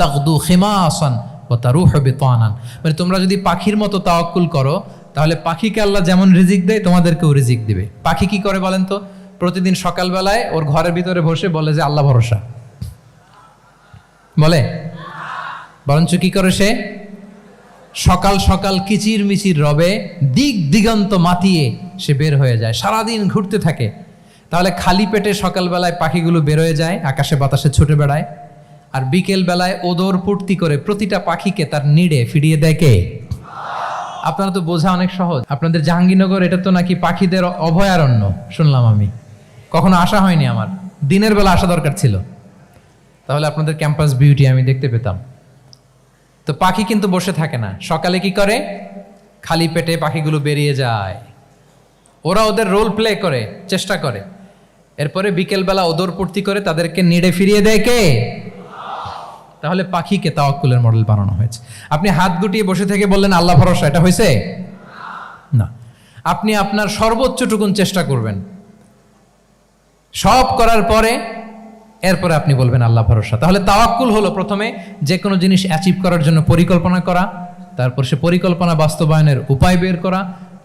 তাগদু খিমাসান ওয়া তারুহু বিতানান। মানে তোমরা যদি পাখির মতো তাওয়াক্কুল করো, তাহলে পাখিকে আল্লাহ যেমন রিজিক দেয় তোমাদেরকেও রিজিক দিবে। পাখি কি করে বলেন তো? প্রতিদিন সকালবেলায় ওর ঘরের ভিতরে বসে বলে যে আল্লাহ ভরসা। বলে? বরঞ্চ কি করে সে? সকাল সকাল কিচির মিচির রবে, দিক দিগন্ত মাতিয়ে সে বের হয়ে যায়, সারাদিন ঘুরতে থাকে। তাহলে খালি পেটে সকালবেলায় পাখিগুলো বের হয়ে যায়, আকাশে বাতাসে ছুটে বেড়ায়, আর বিকেল বেলায় ওদর পূর্তি করে প্রতিটা পাখিকে তার নিড়ে ফিরিয়ে দেয় কে? আপনারা তো বোঝা অনেক সহজ। আপনাদের জাহাঙ্গীরনগর এটা তো নাকি পাখিদের অভয়ারণ্য শুনলাম আমি, কখনো আসা হয়নি আমার, দিনের বেলা আসা দরকার ছিল, তাহলে আপনাদের ক্যাম্পাস বিউটি আমি দেখতে পেতাম। তো পাখি কিন্তু বসে থাকে না, সকালে কি করে? খালি পেটে পাখিগুলো বেরিয়ে যায়, ওরা ওদের রোল প্লে করে, চেষ্টা করে। এরপরে বিকেলবেলা ওদর পূর্তি করে তাদেরকে নেড়ে ফিরিয়ে দেয় কে? তাহলে পাখিকে তাওয়াক্কুলের মডেল বানানো হয়েছে। আপনি হাত গুটিয়ে বসে থেকে বললেন আল্লাহ ভরসা, এটা হয়েছে না। আপনি আপনার সর্বোচ্চটুকুন চেষ্টা করবেন, সব করার পরে এরপরে আপনি বলবেন আল্লাহ ভরসা। তাহলে তাওয়াক্কুল হলো প্রথমে যে কোনো জিনিস অ্যাচিভ করার জন্য পরিকল্পনা করা, তারপর সে পরিকল্পনা বাস্তবায়নের উপায় বের করা,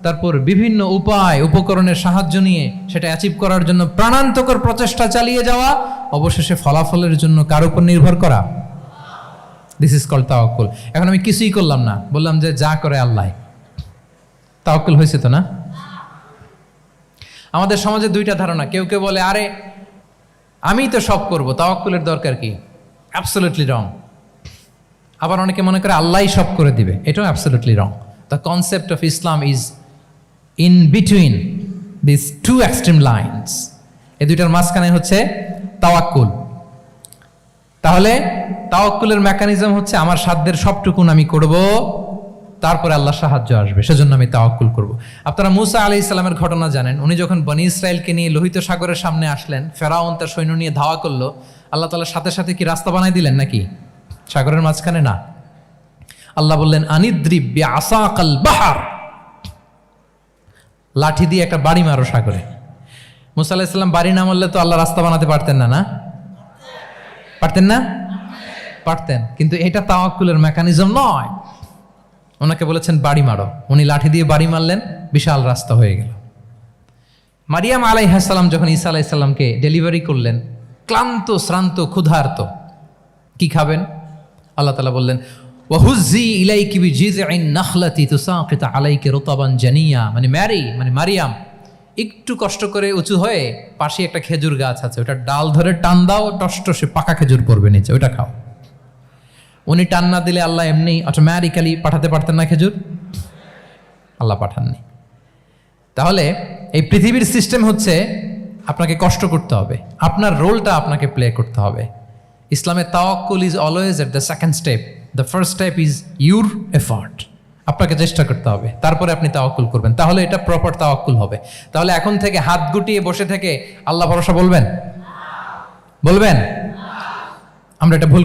তারপর বিভিন্ন উপায় উপকরণের সাহায্য নিয়ে সেটা অ্যাচিভ করার জন্য প্রাণান্তকর প্রচেষ্টা চালিয়ে যাওয়া, অবশেষে ফলাফলের জন্য কার উপর নির্ভর করা। দিস ইজ কল্ড তাওয়াক্কুল। এখন আমি কিছুই করলাম না, বললাম যে যা করে আল্লাহ, তাওয়াক্কুল হয়েছে তো না? আমাদের সমাজে দুইটা ধারণা। কেউ কেউ বলে আরে আমি তো সব করব, তাওয়াক্কুলের দরকার কি? Absolutely wrong. আবার অনেকে মনে করে আল্লাহই সব করে দিবে, এটাও absolutely wrong. The concept of Islam is in between this two extreme lines. এই দুইটার মাঝখানে হচ্ছে তাওয়াক্কুল। তাহলে তাওয়াক্কুলের মেকানিজম হচ্ছে আমার সাধ্যের সবটুকুন আমি করব, তারপরে আল্লাহ সাহায্য আসবে, সেজন্য আমি তাওয়াক্কুল করব। আপনারা মুসা আলাইহিস সালামের ঘটনা জানেন। উনি যখন বনি ইসরায়েলকে নিয়ে লোহিত সাগরের সামনে আসলেন, ফেরাউন তার সৈন্য নিয়ে ধাওয়া করলো, আল্লাহ তাআলার সাথে সাথে কি রাস্তা বানাই দিলেন নাকি? সাগরের মাঝখানে না। আল্লাহ বললেন আনিদ্রিব বিআসাকাল বাহর, লাঠি দিয়ে একটা বাড়ি মারো সাগরে। মুসা আলাইহিস সালাম বাড়ি না মারলে তো আল্লাহ রাস্তা বানাতে পারতেন না, না পারতেন না? পারতেন, কিন্তু এটা তাওয়াক্কুলের মেকানিজম নয়। ওনাকে বলেছেন বাড়ি মারো, উনি লাঠি দিয়ে বাড়ি মারলেন, বিশাল রাস্তা হয়ে গেল। মারিয়াম আলাইহিস সালাম যখন ঈসা আলাইহিস সালামকে ডেলিভারি করলেন, ক্লান্ত শ্রান্ত ক্ষুধার্ত, কি খাবেন? আল্লাহ তাআলা বললেন ওয়াহুজ্জি ইলাইকি বিজিযইন নাখলাতি তুসাকিত আলাইকি রুতাবান জানিয়া, মানে মারিয়াম একটু কষ্ট করে উঁচু হয়ে পাশে একটা খেজুর গাছ আছে, ওটা ডাল ধরে টান দাও, টসটসে পাকা খেজুর পড়বে নিচে, ওটা খাও। উনি টান না দিলে আল্লাহ এমনি অটোমেটিক্যালি পাঠাতে পারতেন না খেজুর? আল্লাহ পাঠাননি। তাহলে এই পৃথিবীর সিস্টেম হচ্ছে আপনাকে কষ্ট করতে হবে, আপনার রোলটা আপনাকে প্লে করতে হবে। ইসলামে তাওয়াক্কুল is always at the second step, the first step is your effort. আপনাকে চেষ্টা করতে হবে, তারপরে আপনি তাওয়াক্কুল করবেন, তাহলে এটা প্রপার তাওয়াক্কুল হবে। তাহলে এখন থেকে হাত গুটিয়ে বসে থেকে আল্লাহ ভরসা বলবেন? আমরা এটা ভুল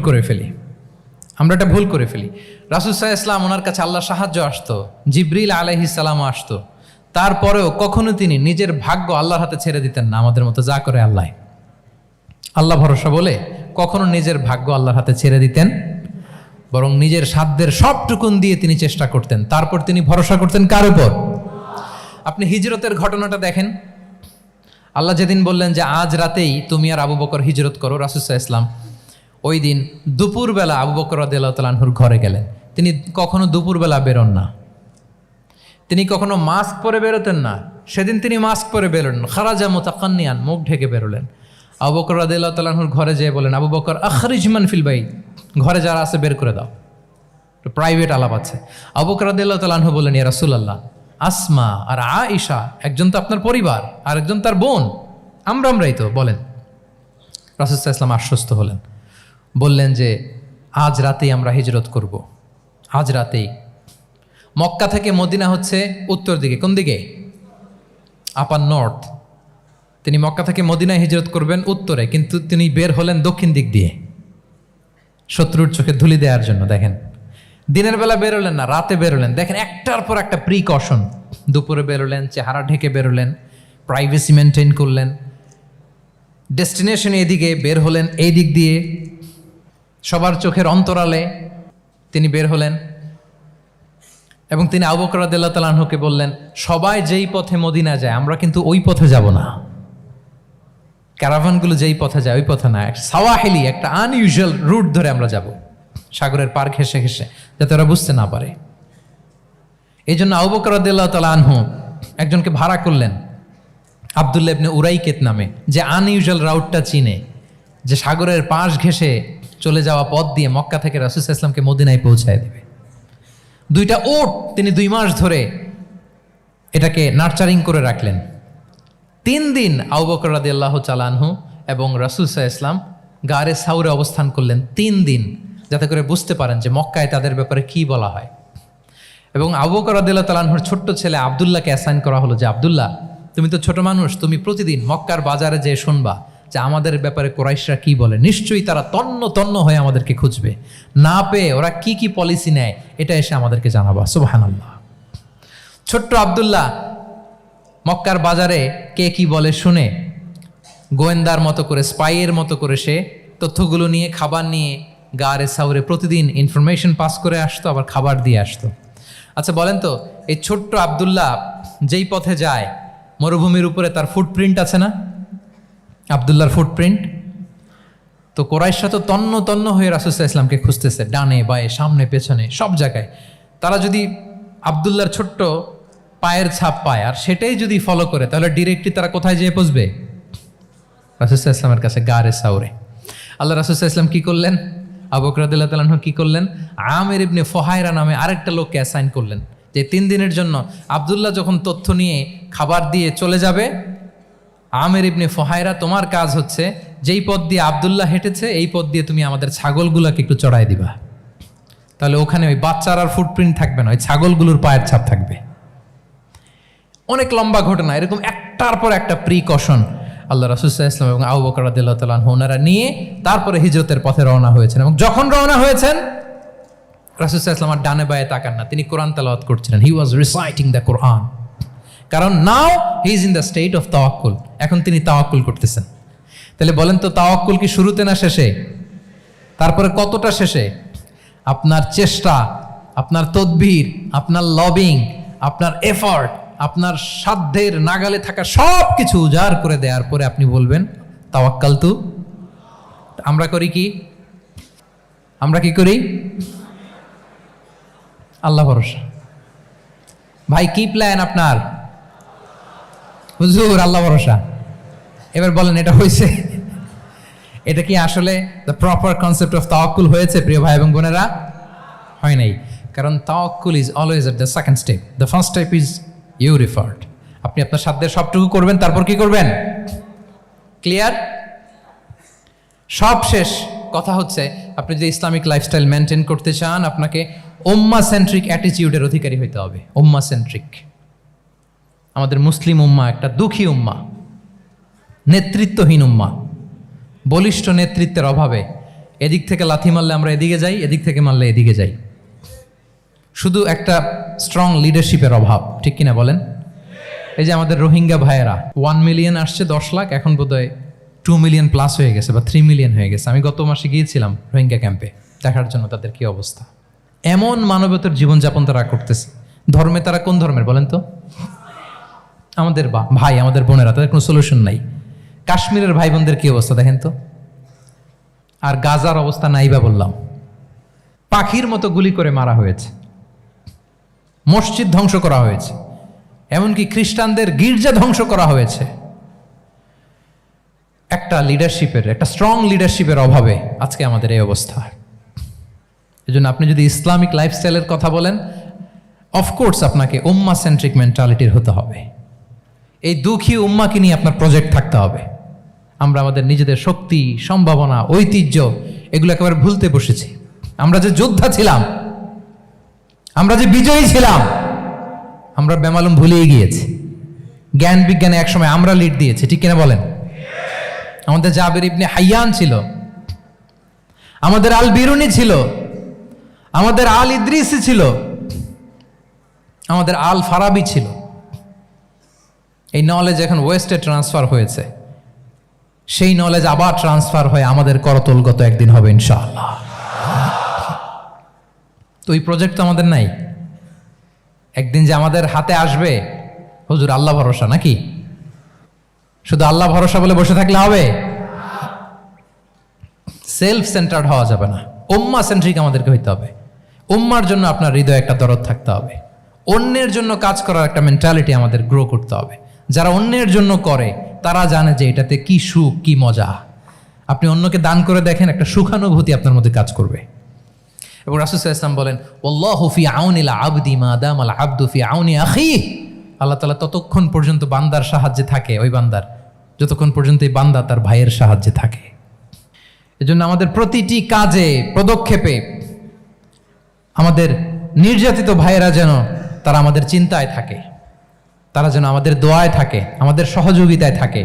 করে ফেলি। রাসূল সাল্লাল্লাহু আলাইহি ওয়াসাল্লাম, ওনার কাছে আল্লাহর সাহায্য আসতো, জিবরিল আলাইহিস সালামও আসতো, তারপরেও কখনো তিনি নিজের ভাগ্য আল্লাহর হাতে ছেড়ে দিতেন না। আমাদের মতো যা করে আল্লাহ ভরসা বলে কখনো নিজের ভাগ্য আল্লাহর হাতে ছেড়ে দিতেন, বরং নিজের সাধ্যের সবটুকুন দিয়ে তিনি চেষ্টা করতেন, তারপর তিনি ভরসা করতেন কার উপর? আপনি হিজরতের ঘটনাটা দেখেন। আল্লাহ যেদিন বললেন যে আজ রাতেই তুমি আর আবু বকর হিজরত করো, রাসূল সাল্লাল্লাহু আলাইহি ওয়াসাল্লাম ওই দিন দুপুরবেলা আবু বকর রাদিয়াল্লাহু তাআলা আনহুর ঘরে গেলেন। তিনি কখনো দুপুরবেলা বেরোন না, তিনি কখনো মাস্ক পরে বেরোতেন না। সেদিন তিনি মাস্ক পরে বেরোলেন, খারাজা মুতাকান্নিয়ান, মুখ ঢেকে বেরোলেন। আবু বকর রাদিয়াল্লাহু তাআলা আনহুর ঘরে যেয়ে বলেন, আবু বকর আখরিজ মান ফিল বাইত, ঘরে যারা আছে বের করে দাও, প্রাইভেট আলাপ আছে। আবু বকর রাদিয়াল্লাহু তাআলা আনহু বললেন, ইয়া রাসূলুল্লাহ, আসমা আর আয়েশা একজন তো আপনার পরিবার আর একজন তার বোন, আমরাই তো, বলেন। রাসূল সাল্লাল্লাহু আলাইহি ওয়াসাল্লাম আশ্বস্ত হলেন, বললেন যে আজ রাতেই আমরা হিজরত করব। আজ রাতেই। মক্কা থেকে মদিনা হচ্ছে উত্তর দিকে, কোন দিকে? আপার নর্থ। তিনি মক্কা থেকে মদিনায় হিজরত করবেন উত্তরে, কিন্তু তিনি বের হলেন দক্ষিণ দিক দিয়ে, শত্রুর চোখে ধুলি দেওয়ার জন্য। দেখেন, দিনের বেলা বেরোলেন না, রাতে বেরোলেন। দেখেন একটার পর একটা প্রিকশন। দুপুরে বেরোলেন, চেহারা ঢেকে বেরোলেন, প্রাইভেসি মেনটেন করলেন। ডেস্টিনেশন এদিকে, বের হলেন এই দিক দিয়ে, সবার চোখের অন্তরালে তিনি বের হলেন। এবং তিনি আবু বকর রাদিয়াল্লাহু তাআলা আনহুকে বললেন, সবাই যেই পথে মদিনা যায় আমরা কিন্তু ওই পথে যাব না, ক্যারাভানগুলো যেই পথে যায় ওই পথে না, সাওয়াহিলি একটা আনইউজুয়াল রুট ধরে আমরা যাব, সাগরের পার ঘেঁষে ঘেঁষে, যাতে ওরা বুঝতে না পারে। এই জন্য আবু বকর রাদিয়াল্লাহু তাআলা আনহু একজনকে ভাড়া করলেন, আব্দুল্লাহ ইবনে উরাইকেত নামে, যে আনইউজুয়াল রাউটটা চিনে, যে সাগরের পাশ ঘেঁষে চলে যাওয়া পথ দিয়ে মক্কা থেকে রাসূল সাল্লাল্লাহু আলাইহি ওয়াসাল্লামকে মদিনায় পৌঁছায় দেবে। 2টা ওট তিনি 2 মাস ধরে এটাকে নার্চারিং করে রাখলেন। 3 দিন আবু বকর রাদিয়াল্লাহু তাআলা আনহু এবং রাসূল সাল্লাল্লাহু আলাইহি ওয়াসাল্লাম গারে সাউরে অবস্থান করলেন 3 দিন, যাতে করে বুঝতে পারেন যে মক্কায় তাদের ব্যাপারে কি বলা হয়। এবং আবু বকর রাদিয়াল্লাহু তাআলা আনহুর ছোট্ট ছেলে আব্দুল্লাহকে অ্যাসাইন করা হলো যে আব্দুল্লাহ, তুমি তো ছোট মানুষ, তুমি প্রতিদিন মক্কার বাজারে যেয়ে শুনবা যে আমাদের ব্যাপারে কুরাইশরা কি বলে। নিশ্চয়ই তারা তন্ন তন্ন হয়ে আমাদেরকে খুঁজবে, না পেয়ে ওরা কি কি পলিসি নেয় এটা এসে আমাদেরকে জানাবা। সুবহানাল্লাহ। ছোট্ট আব্দুল্লাহ মক্কার বাজারে কে কি বলে শুনে গোয়েন্দার মতো করে, স্পাইয়ের মতো করে সে তথ্যগুলো নিয়ে, খাবার নিয়ে গারে সাউরে প্রতিদিন ইনফরমেশন পাস করে আসতো, আবার খাবার দিয়ে আসতো। আচ্ছা বলেন তো, এই ছোট্ট আব্দুল্লাহ যেই পথে যায় মরুভূমির উপরে তার ফুটপ্রিন্ট আছে না, আব্দুল্লাহর ফুটপ্রিন্ট। তো কোরাইশরা তো তন্ন তন্ন হয়ে রাসূল সাল্লাল্লাহু আলাইহি ওয়াসাল্লামকে খুঁজতেছে, ডানে বায়ে সামনে পেছনে সব জায়গায়। তারা যদি আব্দুল্লাহর ছোট্ট পায়ের ছাপ পায় আর সেটাই যদি ফলো করে, তাহলে ডিরেক্টলি তারা কোথায় যেয়ে পৌঁছবে? রাসূল সাল্লাল্লাহু আলাইহি ওয়াসাল্লামের কাছে, গারে সাউরে। আল্লাহ রাসূল সাল্লাল্লাহু আলাইহি ওয়াসাল্লাম কি করলেন? আবু বকর রাদিয়াল্লাহু তাআলা আনহু কি করলেন? আমির ইবনে ফুহায়রা নামে আরেকটা লোককে অ্যাসাইন করলেন যে 3 দিনের জন্য আব্দুল্লাহ যখন তথ্য নিয়ে খাবার দিয়ে চলে যাবে, আমির ইবনে ফুহায়রা তোমার কাজ হচ্ছে যেই পথ দিয়ে আব্দুল্লাহ হেঁটেছে এই পথ দিয়ে তুমি আমাদের ছাগলগুলোকে একটু চড়াই দিবা। তাহলে ওখানে ওই বাচ্চার আর ফুটপ্রিন্ট থাকবে না, ওই ছাগলগুলোর পায়ের ছাপ থাকবে। অনেক লম্বা ঘটনা, এরকম একটার পর একটা প্রিকশন আল্লাহ রাসূল সাল্লাল্লাহু আলাইহি ওয়াসাল্লাম এবং আবু বকর রাদিয়াল্লাহু তাআলা আনহু ওনারা নিয়ে তারপরে হিজরতের পথে রওনা হয়েছেন। এবং যখন রওনা হয়েছেন রাসূল সাল্লাল্লাহু আলাইহি ওয়াসাল্লাম আর ডানে বায়ে তাকান না, তিনি কোরআন তেলাওয়াত করছিলেন। হি ওয়াজ রিসাইটিং দ্য কোরআন, কারণ now he is in the state of তাওয়াক্কুল। এখন তিনি তাওয়াক্কুল করতেছেন। তাহলে বলেন তো, তাওয়াক্কুল কি শুরুতে না শেষে? তারপরে কতটা শেষে? আপনার চেষ্টা, আপনার তদবির, আপনার লবিং, আপনার এফর্ট, আপনার সাধ্যের নাগালে থাকা সব কিছু উজাড় করে দেওয়ার পরে আপনি বলবেন তাওয়াক্কালতু। আমরা করি কি? আমরা কি করি? আল্লাহ ভরসা। ভাই কি প্ল্যান আপনার? হুজুর আল্লাহ ভরসা। এবার বলেন এটা হয়েছে? এটা কি আসলে দ্য প্রপার কনসেপ্ট অফ তাওয়াক্কুল হয়েছে প্রিয় ভাই এবং বোনেরা? হয় নাই। কারণ তাওয়াক্কুল is always at the second step. The first step is you referred. আপনি আপনার সাধ্যের সবটুকু করবেন, তারপর কি করবেন? ক্লিয়ার? সব শেষ। কথা হচ্ছে আপনি যদি ইসলামিক লাইফস্টাইল মেনটেন করতে চান, আপনাকে উম্মাহ সেন্ট্রিক অ্যাটিটিউডের অধিকারী হইতে হবে। উম্মাহ সেন্ট্রিক। আমাদের মুসলিম উম্মাহ একটা দুঃখী উম্মাহ, নেতৃত্বহীন উম্মাহ, বলিষ্ঠ নেতৃত্বের অভাবে এদিক থেকে লাথি মারলে আমরা এদিকে যাই, এদিক থেকে মারলে এদিকে যাই। শুধু একটা স্ট্রং লিডারশিপের অভাব, ঠিক কিনা বলেন? এই যে আমাদের রোহিঙ্গা ভাইয়েরা 1 মিলিয়ন আসছে, 10 লাখ, এখন বোধহয় 2 মিলিয়ন প্লাস হয়ে গেছে বা 3 মিলিয়ন হয়ে গেছে। আমি গত মাসে গিয়েছিলাম রোহিঙ্গা ক্যাম্পে দেখার জন্য তাদের কি অবস্থা। এমন মানবতার জীবনযাপন তারা করতেছে। ধর্মে তারা কোন ধর্মের বলেন তো? আমাদের ভাই, আমাদের বোনেরা, তাদের কোনো সলিউশন নাই। কাশ্মীরের ভাই বোনদের কি অবস্থা দেখেন তো। আর গাজার অবস্থা নাই বা বললাম। পাখির মতো গুলি করে মারা হয়েছে, মসজিদ ধ্বংস করা হয়েছে, এমনকি খ্রিস্টানদের গির্জা ধ্বংস করা হয়েছে। একটা লিডারশিপের, একটা স্ট্রং লিডারশিপের অভাবে আজকে আমাদের এই অবস্থা। এই জন্য আপনি যদি ইসলামিক লাইফস্টাইলের কথা বলেন, অফকোর্স আপনাকে উম্মাহ সেন্ট্রিক মেন্টালিটির হতে হবে। এই দুঃখী উম্মাকে নিয়ে আপনার প্রজেক্ট থাকতে হবে। আমরা আমাদের নিজেদের শক্তি, সম্ভাবনা, ঐতিহ্য এগুলো একেবারে ভুলতে বসেছি। আমরা যে যোদ্ধা ছিলাম, আমরা যে বিজয়ী ছিলাম, আমরা বেমালুম ভুলিয়ে গিয়েছি। জ্ঞান বিজ্ঞানে একসময় আমরা লিড দিয়েছি, ঠিক কিনা বলেন? আমাদের জাবির ইবনে হাইয়ান ছিল, আমাদের আল বিরুনি ছিল, আমাদের আল ইদ্রিসি ছিল, আমাদের আল ফারাবি ছিল। এই নলেজ এখন ওয়েস্টে ট্রান্সফার হয়েছে, সেই নলেজ আবার ট্রান্সফার হয়ে আমাদের করতলগত একদিন হবে ইনশাআল্লাহ। তো এই প্রজেক্ট তো আমাদের নাই। একদিন যে আমাদের হাতে আসবে, হুজুর আল্লাহ ভরসা নাকি? শুধু আল্লাহ ভরসা বলে বসে থাকলে হবে? সেলফ সেন্টার্ড হওয়া যাবে না, উম্মাহ সেন্ট্রিক আমাদেরকে হইতে হবে। উম্মার জন্য আপনার হৃদয়ে একটা দরদ থাকতে হবে। অন্যের জন্য কাজ করার একটা মেন্টালিটি আমাদের গ্রো করতে হবে। যারা অন্যের জন্য করে তারা জানে যে এটাতে কি সুখ, কি মজা। আপনি অন্যকে দান করে দেখেন, একটা সুখানুভূতি আপনার মধ্যে কাজ করবে। এবং রাসূল সাল্লাল্লাহু আলাইহি ওয়াসাল্লাম বলেন, আল্লাহু ফি আউনিল আবদি মা দামাল আবদু ফি আউনি আখিহি। আল্লাহ তাআলা ততক্ষণ পর্যন্ত বান্দার সাহায্যে থাকে, ওই বান্দার, যতক্ষণ পর্যন্ত এই বান্দা তার ভাইয়ের সাহায্যে থাকে। এজন্য আমাদের প্রতিটি কাজে, পদক্ষেপে আমাদের নির্যাতিত ভাইয়েরা যেন তারা আমাদের চিন্তায় থাকে, তারা যেন আমাদের দোয়ায় থাকে, আমাদের সহযোগিতায় থাকে,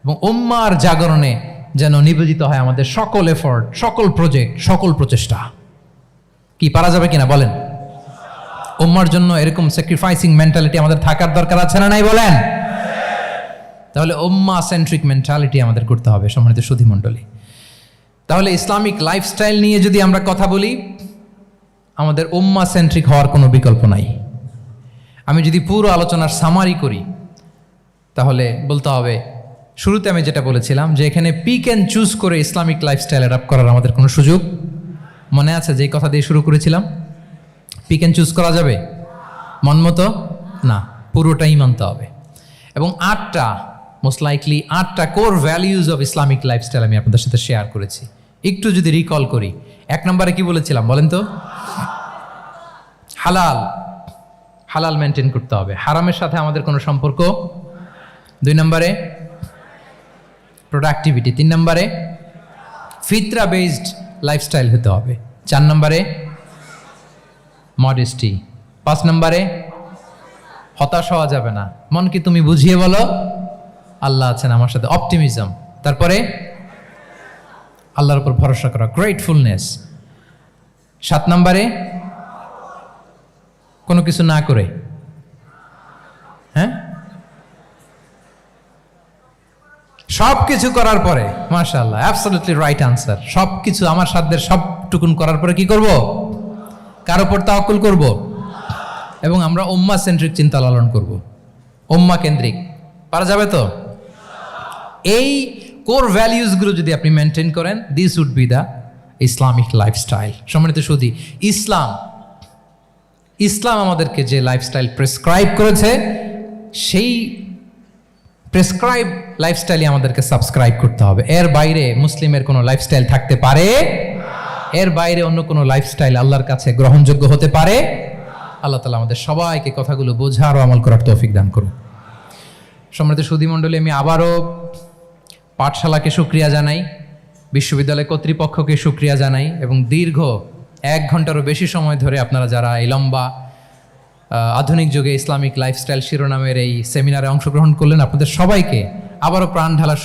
এবং উম্মার জাগরণে যেন নিবেদিত হয় আমাদের সকল এফোর্ট, সকল প্রজেক্ট, সকল প্রচেষ্টা। কি পারা যাবে কিনা বলেন? উম্মার জন্য এরকম স্যাক্রিফাইসিং মেন্টালিটি আমাদের থাকার দরকার আছে না নাই বলেন? তাহলে উম্মা সেন্ট্রিক মেন্টালিটি আমাদের করতে হবে সম্মানিত সুধী মণ্ডলী। তাহলে ইসলামিক লাইফস্টাইল নিয়ে যদি আমরা কথা বলি, আমাদের উম্মা সেন্ট্রিক হওয়ার কোনো বিকল্প নাই। আমি যদি পুরো আলোচনার সামারি করি তাহলে বলতে হবে, শুরুতে আমি যেটা বলেছিলাম যে এখানে পিক অ্যান্ড চুজ করে ইসলামিক লাইফস্টাইল অ্যাডাপ্ট করার আমাদের কোনো সুযোগ মনে আছে? যেই কথা দিয়ে শুরু করেছিলাম, পিক অ্যান্ড চুজ করা যাবে মন মতো না, পুরোটাই মানতে হবে। এবং 8টা মোস্ট লাইকলি 8টা core values of Islamic lifestyle আমি আপনাদের সাথে শেয়ার করেছি। একটু যদি রিকল করি, 1 নম্বরে কি বলেছিলাম বলেন তো? হালাল, হালাল মেনটেন করতে হবে, হারামের সাথে আমাদের কোনো সম্পর্ক। 2 নম্বরে প্রোডাক্টিভিটি। 3 নম্বরে ফিতরা বেসড লাইফস্টাইল হতে হবে। 4 নম্বরে মডেস্টি। 5 নম্বরে হতাশ হওয়া যাবে না, মন কি তুমি বুঝিয়ে বলো আল্লাহ আছেন আমার সাথে, অপটিমিজম। তারপরে আল্লাহর উপর ভরসা করা, গ্রেটফুলনেস। 7 নম্বরে কোনো কিছু না করে, হ্যাঁ, সব কিছু করার পরে, মাশাআল্লাহ, অ্যাবসলিউটলি রাইট আনসার। সব কিছু আমার সাধ্যের সবটুকুন করার পরে কি করব? কার উপর তাওয়াক্কুল করব, এবং আমরা উম্মাহ সেন্ট্রিক চিন্তা লালন করব, উম্মাহ কেন্দ্রিক। পারা যাবে তো? এই কোর ভ্যালিউজগুলো যদি আপনি মেনটেন করেন, this would be the Islamic lifestyle. সম্মানিত সুধী, ইসলাম আমাদেরকে যে লাইফস্টাইল প্রেসক্রাইব করেছে, সেই প্রেসক্রাইব লাইফস্টাইলই আমাদেরকে সাবস্ক্রাইব করতে হবে। এর বাইরে মুসলিমের কোনো লাইফস্টাইল থাকতে পারে? এর বাইরে অন্য কোনো লাইফস্টাইল আল্লাহর কাছে গ্রহণযোগ্য হতে পারে? আল্লাহ তাআলা আমাদের সবাইকে কথাগুলো বোঝার ও আমল করার তৌফিক দান করুন। সম্মানিত সুধী মণ্ডলী, আমি আবারও পাঠশালাকে শুকরিয়া জানাই, বিশ্ববিদ্যালয় কর্তৃপক্ষকে শুকরিয়া জানাই, এবং দীর্ঘ 1 ঘন্টারও বেশি সময় ধরে আপনারা যারা এই লম্বা আধুনিক যুগে ইসলামিক লাইফস্টাইল শিরোনামের এই সেমিনারে অংশগ্রহণ করলেন, আপনাদের সবাইকে আবারও প্রাণ ঢালার